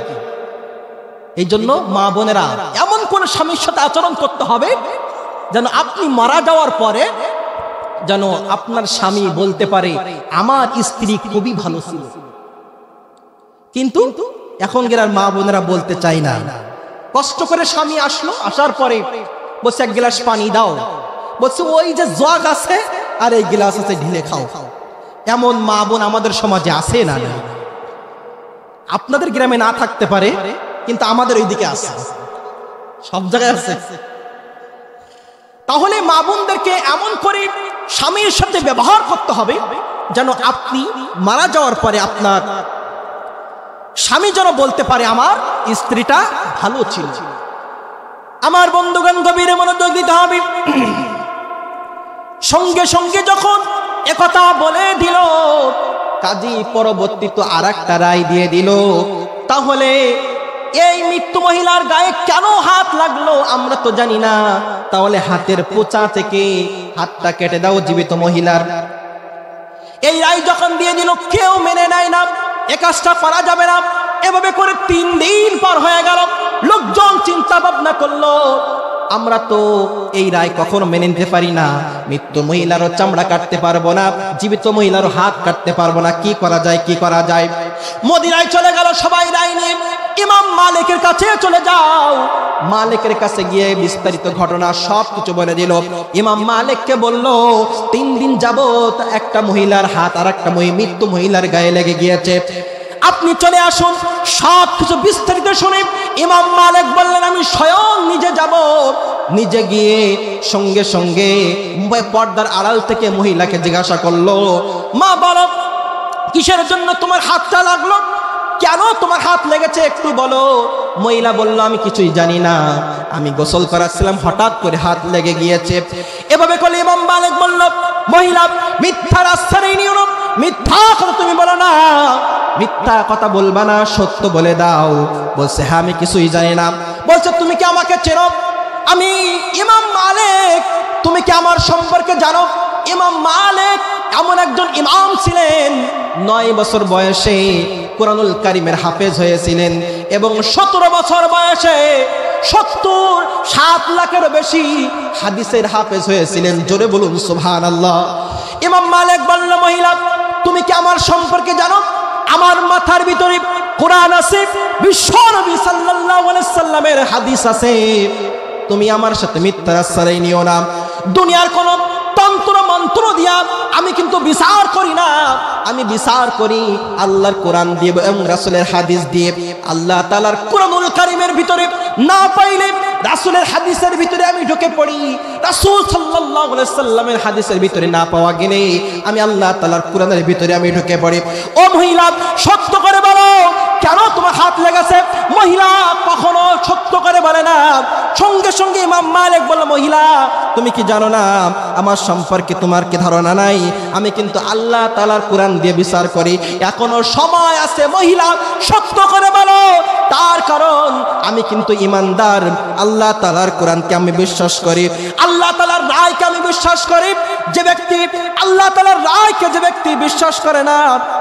এই জন্য মা বোনেরা এমন কোন স্বামীর সাথে আচরণ করতে হবে যেন আপনি মারা যাওয়ার পরে যেন আপনার স্বামী বলতে পারে আমার স্ত্রী খুবই ভালো ছিল। কিন্তু এখনকার মা বোনেরা বলতে চায় না। কষ্ট করে স্বামী আসলো, আসার পরে বলছে এক গ্লাস পানি দাও, বলছে ওই যে জগ আছে আর এই গ্লাস আছে, ঢেলে খাও। এমন মা বোন আমাদের সমাজে আছে না? আপনাদের গ্রামে না থাকতে পারে, কিন্তু আমাদের ওইদিকে আছে, সব জায়গায় আছে। তাহলে মা বোনদেরকে এমন করে স্বামীর সাথে ব্যবহার করতে হবে যেন আপনি মারা যাওয়ার পরে আপনার স্বামী যেন বলতে পারে আমার স্ত্রীটা ভালো ছিল। আমার বন্ধুগণ, গভীরে মনোযোগ দিতে হবে। সঙ্গে সঙ্গে যখন একথা বলে দিল, কাজী পরবর্তীতে আরেকটা রায় দিয়ে দিল, তাহলে এই মৃত্যু মহিলার গায়ে কেন হাত লাগলো আমরা তো জানি না, তাহলে হাতের পোঁচা থেকে হাতটা কেটে দাও জীবিত মহিলার। এই রায় যখন দিয়ে দিল, কেউ মেনে নেয় না, এ কাজটা করা যাবে না। এভাবে করে 3 দিন পার হয়ে গেল। লোকজন চিন্তা ভাবনা করলো, আমরা তো এই রায় কখনো মেনে নিতে পারি না, মৃত্যু মহিলারও চামড়া কাটতে পারবো না, জীবিত মহিলারও হাত কাটতে পারবো না, কি করা যায়, কি করা যায়। মদিনায় চলে গেল সবাই রায় নিয়ে। ইমাম মালিকের কাছে চলে যাও। মালিকের কাছে গিয়ে বিস্তারিত ঘটনা সবকিছু বলে দিল। ইমাম মালিককে বলল, 3 দিন যাবত একটা মহিলার হাত আর একটা মৃত্যু মহিলার গায়ে লেগে গিয়েছে, আপনি চলে আসুন। সবকিছু বিস্তারিত শুনে ইমাম মালিক বললেন, আমি স্বয়ং নিজে যাব। নিজে গিয়ে সঙ্গে সঙ্গে পর্দার আড়াল থেকে মহিলাকে জিজ্ঞাসা করলো, মা বলো কিসের জন্য তোমার হাতটা লাগলো, কেন তোমার হাত লেগেছে একটু বলো। মহিলা বলল, আমি কিছুই জানি না, আমি গোসল করাচ্ছিলাম, হঠাৎ করে হাত লেগে গিয়েছে। এভাবে করলে ইমাম মালিক বলল, মহিলা মিথ্যার আশ্রয় নিও না, মিথ্যা কথা তুমি বলো না, মিথ্যা কথা বলবা না, সত্য বলে দাও। বলছে, হ্যাঁ আমি কিছুই জানি না। বলছে, তুমি কি আমাকে চেনো? আমি ইমাম মালিক, তুমি কি আমার সম্পর্কে জানো? ইমাম মালিক এমন একজন ইমাম ছিলেন, 9 বছর বয়সে কুরআনুল কারীমের হাফেজ হয়েছিলেন এবং 17 বছর বয়সে 7 লাখেরও বেশি হাদিসের হাফেজ হয়েছিলেন। জোরে বলুন সুবহানাল্লাহ। ইমাম মালিক বলল, মহিলা তুমি কি আমার সম্পর্কে জানো? আমার মাথার ভিতরে কোরআন আছে, বিশ্বনবী সাল্লাল্লাহু আলাইহি সাল্লামের হাদিস আছে, তুমি আমার সাথে মিথ্যার আশ্রয় নিও না। দুনিয়ার কোন তন্ত্র মন্ত্র দিয়া আমি কিন্তু বিচার করি না, আমি বিচার করি আল্লাহর কোরআন দিয়ে এবং রাসূলের হাদিস দিয়ে। আল্লাহ তাআলার কোরআনুল কারীমের ভিতরে না পাইলে রাসূলের হাদিসের ভিতরে আমি ঢুকে পড়ি, রাসূল সাল্লাল্লাহু আলাইহি সাল্লামের হাদিসের ভিতরে না পাওয়া গেলে আমি আল্লাহ তাআলার কোরআনের ভিতরে আমি ঢুকে পড়ি। ও মহিলা, সত্য করে বলো কেন তোমার হাত লেগেছে? মহিলা কখনো সত্য করে বলে না। সঙ্গে সঙ্গে ইমাম মালিক বলল, মহিলা তুমি কি জানো না আমার সম্পর্কে তোমার কি ধারণা নাই? আমি কিন্তু আল্লাহ তাআলার কোরআন দিয়ে বিচার করি, এখনো সময় আছে, মহিলা সত্য করে বলো। তার কারণ আমি কিন্তু ইমানদার, আল্লাহ তাআলার কোরআনকে আমি বিশ্বাস করি, আল্লাহ তাআলার রায়কে আমি বিশ্বাস করি। যে ব্যক্তি আল্লাহ তাআলার রায়কে যে ব্যক্তি বিশ্বাস করে না,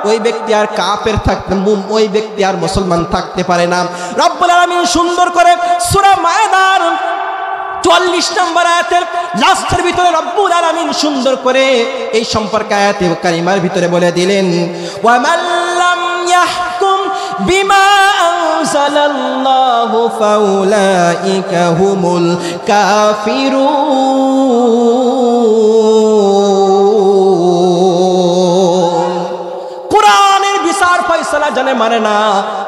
ওই ব্যক্তি আর কাফের থাকতে, ওই ব্যক্তি আর মুসলমান থাকতে পারে না। রব্বুল আলামিন সুন্দর করে সূরা মায়েদার 44 নম্বর আয়াতের লাস্টের ভিতরে রব্বুল আলামিন সুন্দর করে এই সম্পর্কে আয়াতে কারিমার ভিতরে বলে দিলেন, ওয়া মান লাম ইয়াহকুম বিমা আনজালাল্লাহু ফাউলাইকা হুমুল কাফিরুন। কোরআনের বিচার ফয়সালা জানে মানে না,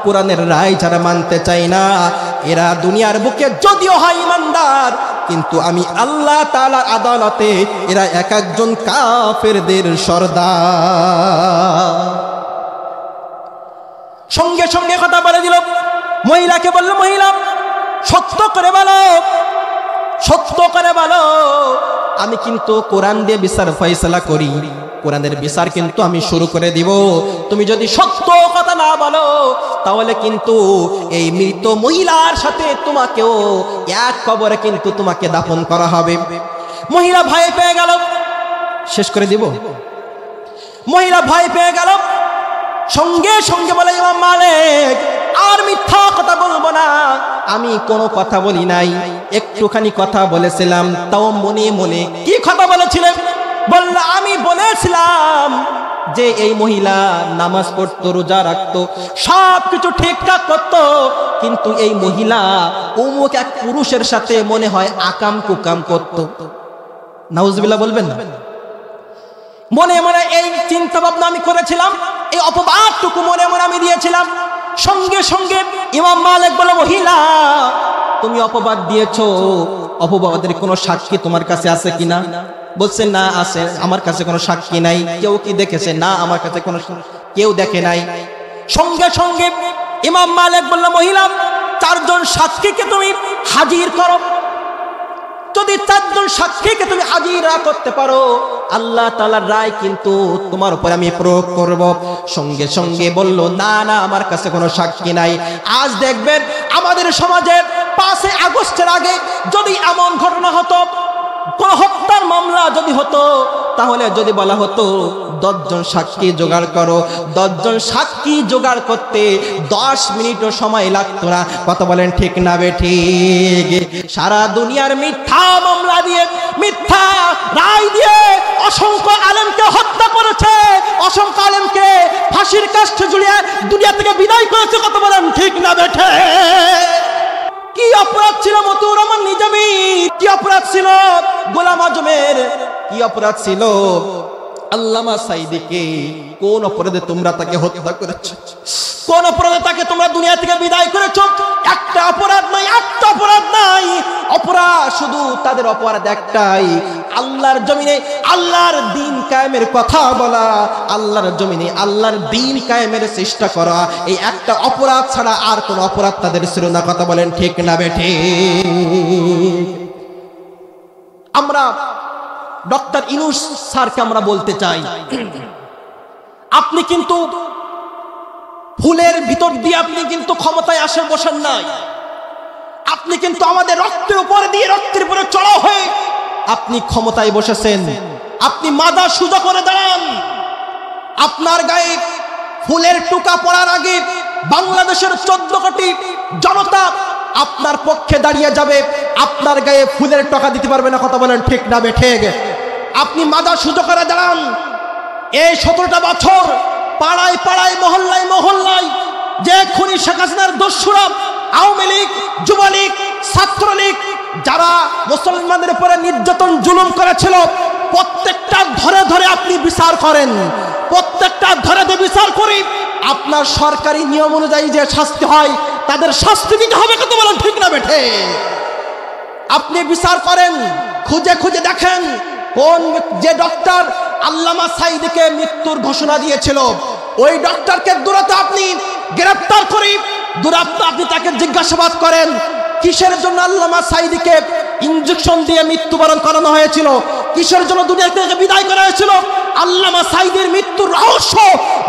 কোরআনের রায় যারা মানতে চায় না, এরা দুনিয়ার বুকে যদিও হয় ইমানদার, কিন্তু আমি আল্লাহ তাআলার আদালতে এরা এক একজন কাফেরদের সর্দার। সঙ্গে সঙ্গে কথা বলে দিল। মহিলাকে বলল, মহিলা সত্য করে বলো, সত্য করে বলো, আমি কিন্তু কোরআন দিয়ে বিচার ফয়সালা করি, কোরআনের বিচার কিন্তু আমি শুরু করে দিব। তুমি যদি সত্য কথা না বলো তাহলে কিন্তু এই মৃত মহিলার সাথে তোমাকেও এক কবরে কিন্তু তোমাকে দাফন করা হবে। মহিলা ভয় পেয়ে গেল। শেষ করে দিব। মহিলা ভয় পেয়ে গেল। সঙ্গে সঙ্গে বলে, ইমাম মালিক আর মিথ্যা কথা বলবো না, আমি কোনো কথা বলি নাই, একটুখানি কথা বলেছিলাম। তাও মনে মনে। কি কথা বলেছিলেন? বলল, আমি বলেছিলাম যে এই মহিলা নামাজ পড়তো, রোজা রাখতো, সবকিছু ঠিকঠাক করতো, কিন্তু এই মহিলা অমুক এক পুরুষের সাথে মনে হয় আকাম কুকাম করতো। নাউজুবিল্লাহ বলবেন না? মনে মনে এই চিন্তা ভাবনা আমি করেছিলাম, এই অপবাদটুকু মনে মনে আমি দিয়েছিলাম। সঙ্গে সঙ্গে ইমাম মালিক বলে, মহিলা তুমি অপবাদ দিয়েছো, অপবাদের কোনো সাক্ষী তোমার কাছে আছে কিনা? বলছে, না আছে, আমার কাছে কোনো সাক্ষী নাই। কেউ কি দেখেছে? না, আমার কাছে কোনো কেউ দেখে নাই। সঙ্গে সঙ্গে ইমাম মালিক বলল, মহিলা 4 জন সাক্ষীকে তুমি হাজির করো। যদি 4 জন সাক্ষীকে তুমি হাজির না করতে পারো, আল্লাহ তাআলার রায় কিন্তু তোমার উপর আমি প্রয়োগ করব। সঙ্গে সঙ্গে বলল, না না, আমার কাছে কোনো সাক্ষী নাই। আজ দেখবেন আমাদের সমাজে 5 আগস্টের আগে যদি এমন ঘটনা হতো, কোন হত্যার মামলা যদি হতো, তাহলে যদি বলা হতো 10 জন সাক্ষী জোগাড় করো, 10 জন সাক্ষী জোগাড় করতে 10 মিনিটও সময় লাগতো না। কথা বলেন ঠিক না বেঠিক? সারা দুনিয়ার মিথ্যা মামলা দিয়ে, মিথ্যা রায় দিয়ে অসংখ্য আলেমকে হত্যা করেছে, অসংখ্য আলেমকে ফাঁসির কাষ্ঠে ঝুলিয়ে দুনিয়া থেকে বিদায় করেছে। কথা বলেন ঠিক না বেঠিক? কি অপরাধ ছিল মতিউর রহমান নিজামী? কি অপরাধ ছিল গোলাম আজমের? কি অপরাধ ছিল আল্লামা সাঈদীকে? কোন অপরাধে তোমরা তাকে হত্যা করেছো? কোন অপরাধে তাকে তোমরা দুনিয়া থেকে বিদায় করেছো? একটা অপরাধ নাই, একটা অপরাধ নাই। অপরাধ শুধু তাদের অপরাধ একটাই, আল্লাহর জমিনে আল্লাহর দ্বীন কায়েমের কথা বলা, আল্লাহর জমিনে আল্লাহর দ্বীন কায়েমের চেষ্টা করা। এই একটা অপরাধ ছাড়া আর কোন অপরাধ তাদের ছিল না। কথা বলেন ঠিক না বেঠিক? আমরা ডক্টর ইউনূস স্যারকে আমরা বলতে চাই, আপনি কিন্তু ফুলের ভিতর দিয়ে আপনি কিন্তু ক্ষমতায় আসেন বসেন নাই। আপনি কিন্তু আমাদের রক্তের উপর দিয়ে, রক্তের উপরে চড়া হয়ে আপনি ক্ষমতায় বসেছেন। আপনি মাথা সোজা করে দাঁড়ান। আপনার গায়ে ফুলের টুকা পড়ার আগে বাংলাদেশের 14 কোটি জনতা আপনার পক্ষে দাঁড়িয়ে যাবে, আপনার গায়ে ফুলের টাকা দিতে পারবে না। কথা বলেন ঠিক না বেঠিক? আপনি মাথা সোজা করে দাঁড়ান। এই 17টা বছর পাড়ায় পাড়ায়, মহল্লায় মহল্লায় যে খুনি শেখ হাসিনার দস্যুরা, আওয়ামী লীগ, যুবলীগ, ছাত্রলীগ, যারা মুসলমানদের উপরে নির্যাতন জুলুম করেছিল, প্রত্যেকটা ধরে ধরে আপনি বিচার করেন। প্রত্যেকটা ধরে ধরে বিচার করি আপনার সরকারি নিয়ম অনুযায়ী যে শাস্তি হয় তাদের শাস্তি দিতে হবে। কত বলেন ঠিক না বেঠে? আপনি বিচার করেন, খুঁজে খুঁজে দেখেন কোন যে ডক্টর আল্লামা সাঈদীকে মৃত্যুর ঘোষণা দিয়েছিল, ওই ডক্টরকে দূরত্ব আপনি গ্রেফতার করি, দূরত্ব আপনি তাকে জিজ্ঞাসাবাদ করেন কিসের জন্য আল্লামা সাঈদীকে ইনজেকশন দিয়ে মৃত্যুবরণ করানো হয়েছিল, কিসের জন্য দুনিয়া থেকে বিদায় করা হয়েছিল। আল্লামা সাঈদীর মৃত্যুর রহস্য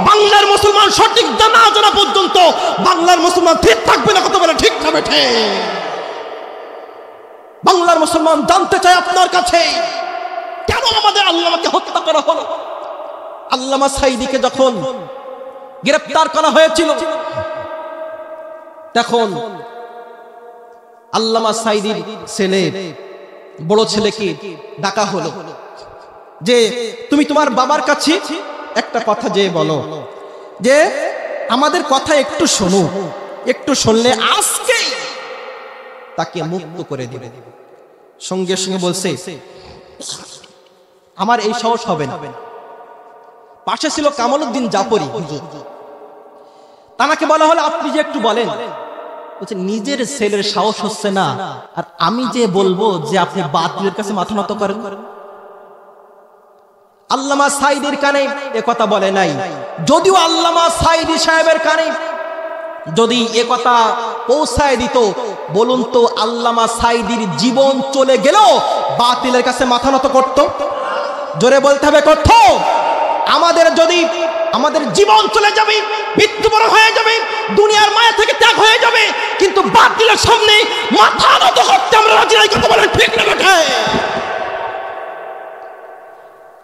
বাংলার মুসলমান সঠিক জানা জানা পর্যন্ত বাংলার মুসলমান ঠিক থাকবে না। কত বলে ঠিক না বেঠে? বাংলার মুসলমান জানতে চায় আপনার কাছে, কেন আমাদের আল্লামাকে হত্যা করা হলো? আল্লামা সাঈদীকে যখন গ্রেফতার করা হয়েছিল, তখন আল্লামা সাঈদীর ছেলে, বড় ছেলেকে ডাকা হলো যে তুমি তোমার বাবার কাছে একটা কথা যে বলো, যে আমাদের কথা একটু শোনো, একটু শুনলে আজকে তাকে মুক্ত করে দিবে। সঙ্গে সঙ্গে বলছে, আমার এই সাহস হবে না। পাশে ছিল কামালউদ্দিন জাফরি হুজুর। তাকে বলা হলো আপনি যে একটু বলেন বলছে নিজের ছেলের সাহস হচ্ছে না, আর আমি যে বলবো যে আপনি বাতিলের কাছে মাথা নত করেন। আল্লামা সাঈদীর কানে এ কথা বলে নাই, যদিও আল্লামা সাঈদী সাহেবের কানে যদি এ কথা পৌঁছায় দিত, বলুন তো আল্লামা সাঈদীর জীবন চলে গেল বাতিলের কাছে মাথা নত করত? জোরে বলতে হবে করত? আমাদের জীবন চলে যাবে, মৃত্যুবরণ হয়ে যাবে, দুনিয়ার মায়া থেকে ত্যাগ হয়ে যাবে, কিন্তু বাতিলের সামনে মাথা নত করতে আমরা রাজি নাই। কথা বলেন ঠিক না বেঠে?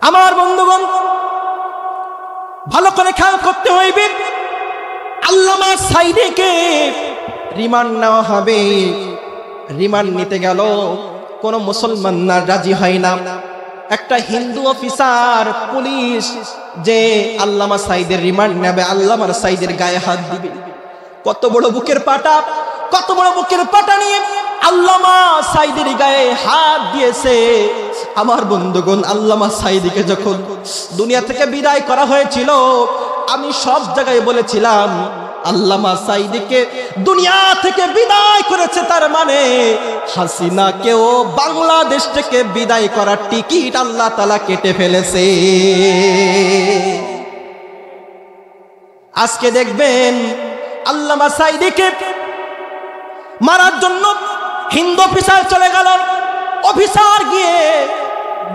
আমার বন্ধুগণ, ভালো করে খেয়াল করতে হইবে, আল্লামা সাঈদীকে রিমান্ড নেওয়া হবে। রিমান্ড নিতে গেল কোন মুসলমান না রাজি হয় না। একটা হিন্দু অফিসার পুলিশ যে আল্লামা সাঈদের রিমান্ড নেবে, আল্লামা সাঈদের গায়ে হাত দিবে। কত বড় বুকের পাটা, কত বড় বুকের পাটা নিয়ে আল্লামা সাঈদের গায়ে হাত দিয়েছে। আমার বন্ধুগণ, আল্লামা সাঈদীকে যখন দুনিয়া থেকে বিদায় করা হয়েছিল, আমি সব জায়গায় বলেছিলাম আল্লামা সাঈদীকে দুনিয়া থেকে বিদায় করেছে, তার মানে হাসিনাকেও বাংলাদেশ থেকে বিদায় করার টিকিট আল্লাহ তাআলা কেটে ফেলেছে। আজকে দেখবেন আল্লামা সাঈদীকে মারার জন্য হিন্দু অফিসার চলে গেল। অফিসার গিয়ে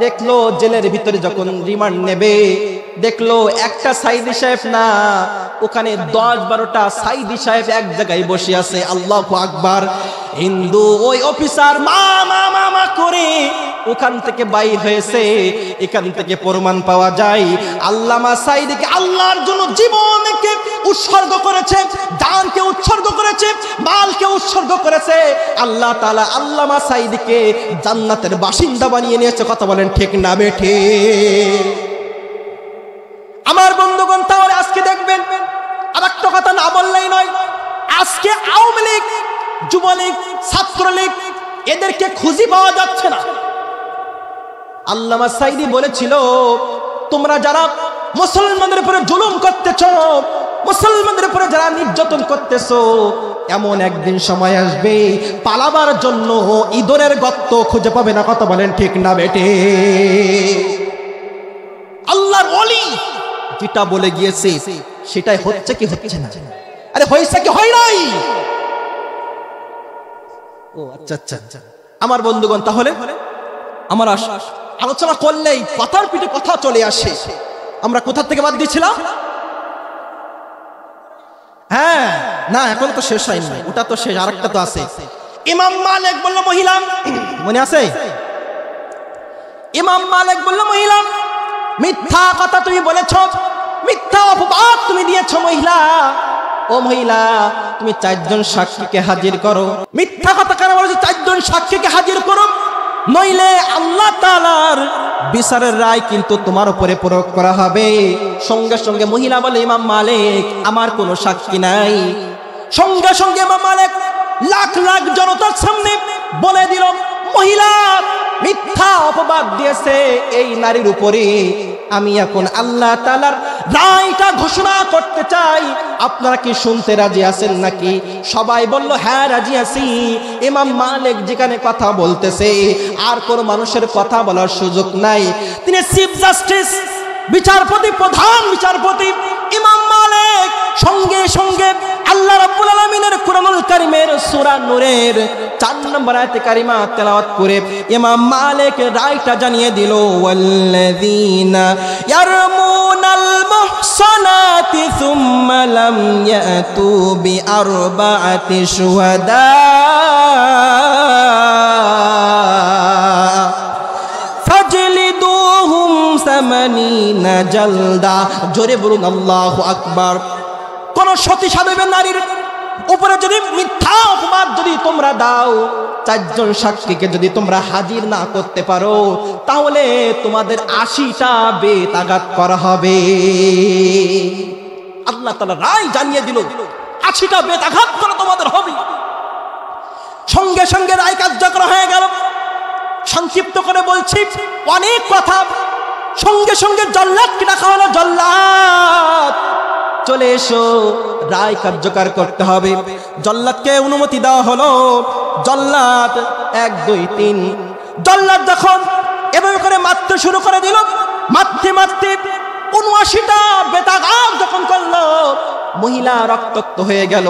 দেখলো জেলের ভিতরে যখন রিমান্ড নেবে, দেখলো একটা সাঈদী সাহেব না, ওখানে 10-12টা সাঈদী সাহেব এক জায়গায় বসে আছে। আল্লাহু আকবার। হিন্দু ওই অফিসার মা মা মা মা করে ওখান থেকে বাইর হয়েছে। এখান থেকে প্রমাণ পাওয়া যায় আল্লামা সাঈদীকে আল্লাহর জন্য জীবনকে উৎসর্গ করেছে, জানকে উৎসর্গ করেছে, মালকে উৎসর্গ করেছে। আল্লাহ তাআলা আল্লামা সাঈদীকে জান্নাতের বাসিন্দা বানিয়ে নিয়েছে। কথা বলেন ঠিক না বেঠে? আমার বন্ধুগণ, তাহলে আজকে দেখবেন আর একটা কথা না বললেই নয়, আজকে আওয়ামী লীগ, যুবলীগ, ছাত্রলীগ এদেরকে খুঁজে পাওয়া যাচ্ছে না। আল্লামা সাঈদী বলেছিল, তোমরা যারা মুসলমানদের উপরে জুলুম করতেছ, মুসলমানদের উপরে যারা নির্যাতন করতেছ, এমন একদিন সময় আসবে পালাবার জন্য ইঁদুরের গর্ত খুঁজে পাবে না। কথা বলেন ঠিক না বেটে? আল্লাহর ওলি যেটা বলে গিয়েছে সেটাই হচ্ছে কি হচ্ছে না? আরে হয়েছে কি হয় নাই? ও আচ্ছা আচ্ছা আচ্ছা। আমার বন্ধুগণ, তাহলে আমার আলোচনা করলেই কথার পিঠে কথা চলে আসে। আমরা কোথা থেকে বাদ দিয়েছিলাম? হ্যাঁ, না এখন তো শেষ হয়নি, ওটা তো শেষ, আরেকটা তো আছে। ইমাম মালিক বলল মহিলা, মনে আছে? ইমাম মালিক বলল মহিলা, মিথ্যা কথা তুমি বলেছ, মিথ্যা অপবাদ তুমি দিয়েছ মহিলা। ও মহিলা, তুমি 4 জন সাক্ষীকে হাজির করো। মিথ্যা কথা কেন বলেছো? 4 জন সাক্ষীকে হাজির করো, নইলে আল্লাহ তাআলার বিচারের রায় কিন্তু তোমার উপরে প্রয়োগ করা হবে। সঙ্গে সঙ্গে মহিলা বলে, ইমাম মালিক আমার কোনো সাক্ষী নাই। সঙ্গে সঙ্গে ইমাম মালিক লাখ লাখ জনতার সামনে বলে দিল, মহিলা মিথ্যা অপবাদ দিয়েছে এই নারীর উপরে। আমি এখন আল্লাহ তাআলার রায়টা ঘোষণা করতে চাই, আপনারা কি শুনতে রাজি আছেন নাকি? সবাই বলল হ্যাঁ রাজি আছি। ইমাম মালিক যেখানে কথা বলতেছে আর কোন মানুষের কথা বলার সুযোগ নাই। তিনি চিফ জাস্টিস, বিচারপতি, প্রধান বিচারপতি ইমাম মালিক। সঙ্গে সঙ্গে আল্লাহ রাব্বুল আলামিনের কুরআনুল কারীমের সূরা নূরের 4 নম্বর আয়াতে কারিমা তেলাওয়াত করে ইমাম মালিক রায়টা জানিয়ে দিল, ওয়াল্লাযীনা ইয়ারমুনাল মুহসানাতি সুম্মা লাম ইয়াতু বিআরবাআতি শুহাদা ফাজলিদুহুম 80 জালদা। জোরে বলুন আল্লাহু আকবার। কোন সতী সাধবী নারীর উপরে যদি মিথ্যা অপবাদ যদি তোমরা দাও, 4 জন সাক্ষীকে যদি তোমরা হাজির না করতে পারো, তাহলে তোমাদের 80টা বেতাঘাত করা হবে। আল্লাহ তাআলা রায় জানিয়ে দিল, 80টা বেতাঘাত করা তোমাদের হবে। সঙ্গে সঙ্গে রায় কার্যকর হয়ে গেল। সংক্ষিপ্ত করে বলছি, অনেক কথা। সঙ্গে সঙ্গে জল্লাদকে ডাকা হলো, জল্লাদ চলে এসো, রায় কার্যকর করতে হবে। জল্লাদকে অনুমতি দেওয়া হলো। জল্লাদ 1 2 3 জল্লাদ যখন এভাবে করে মারতে শুরু করে দিল, মারতে মারতে ৭৯টা বেতাঘাত যখন করলো, মহিলা রক্তাক্ত হয়ে গেল।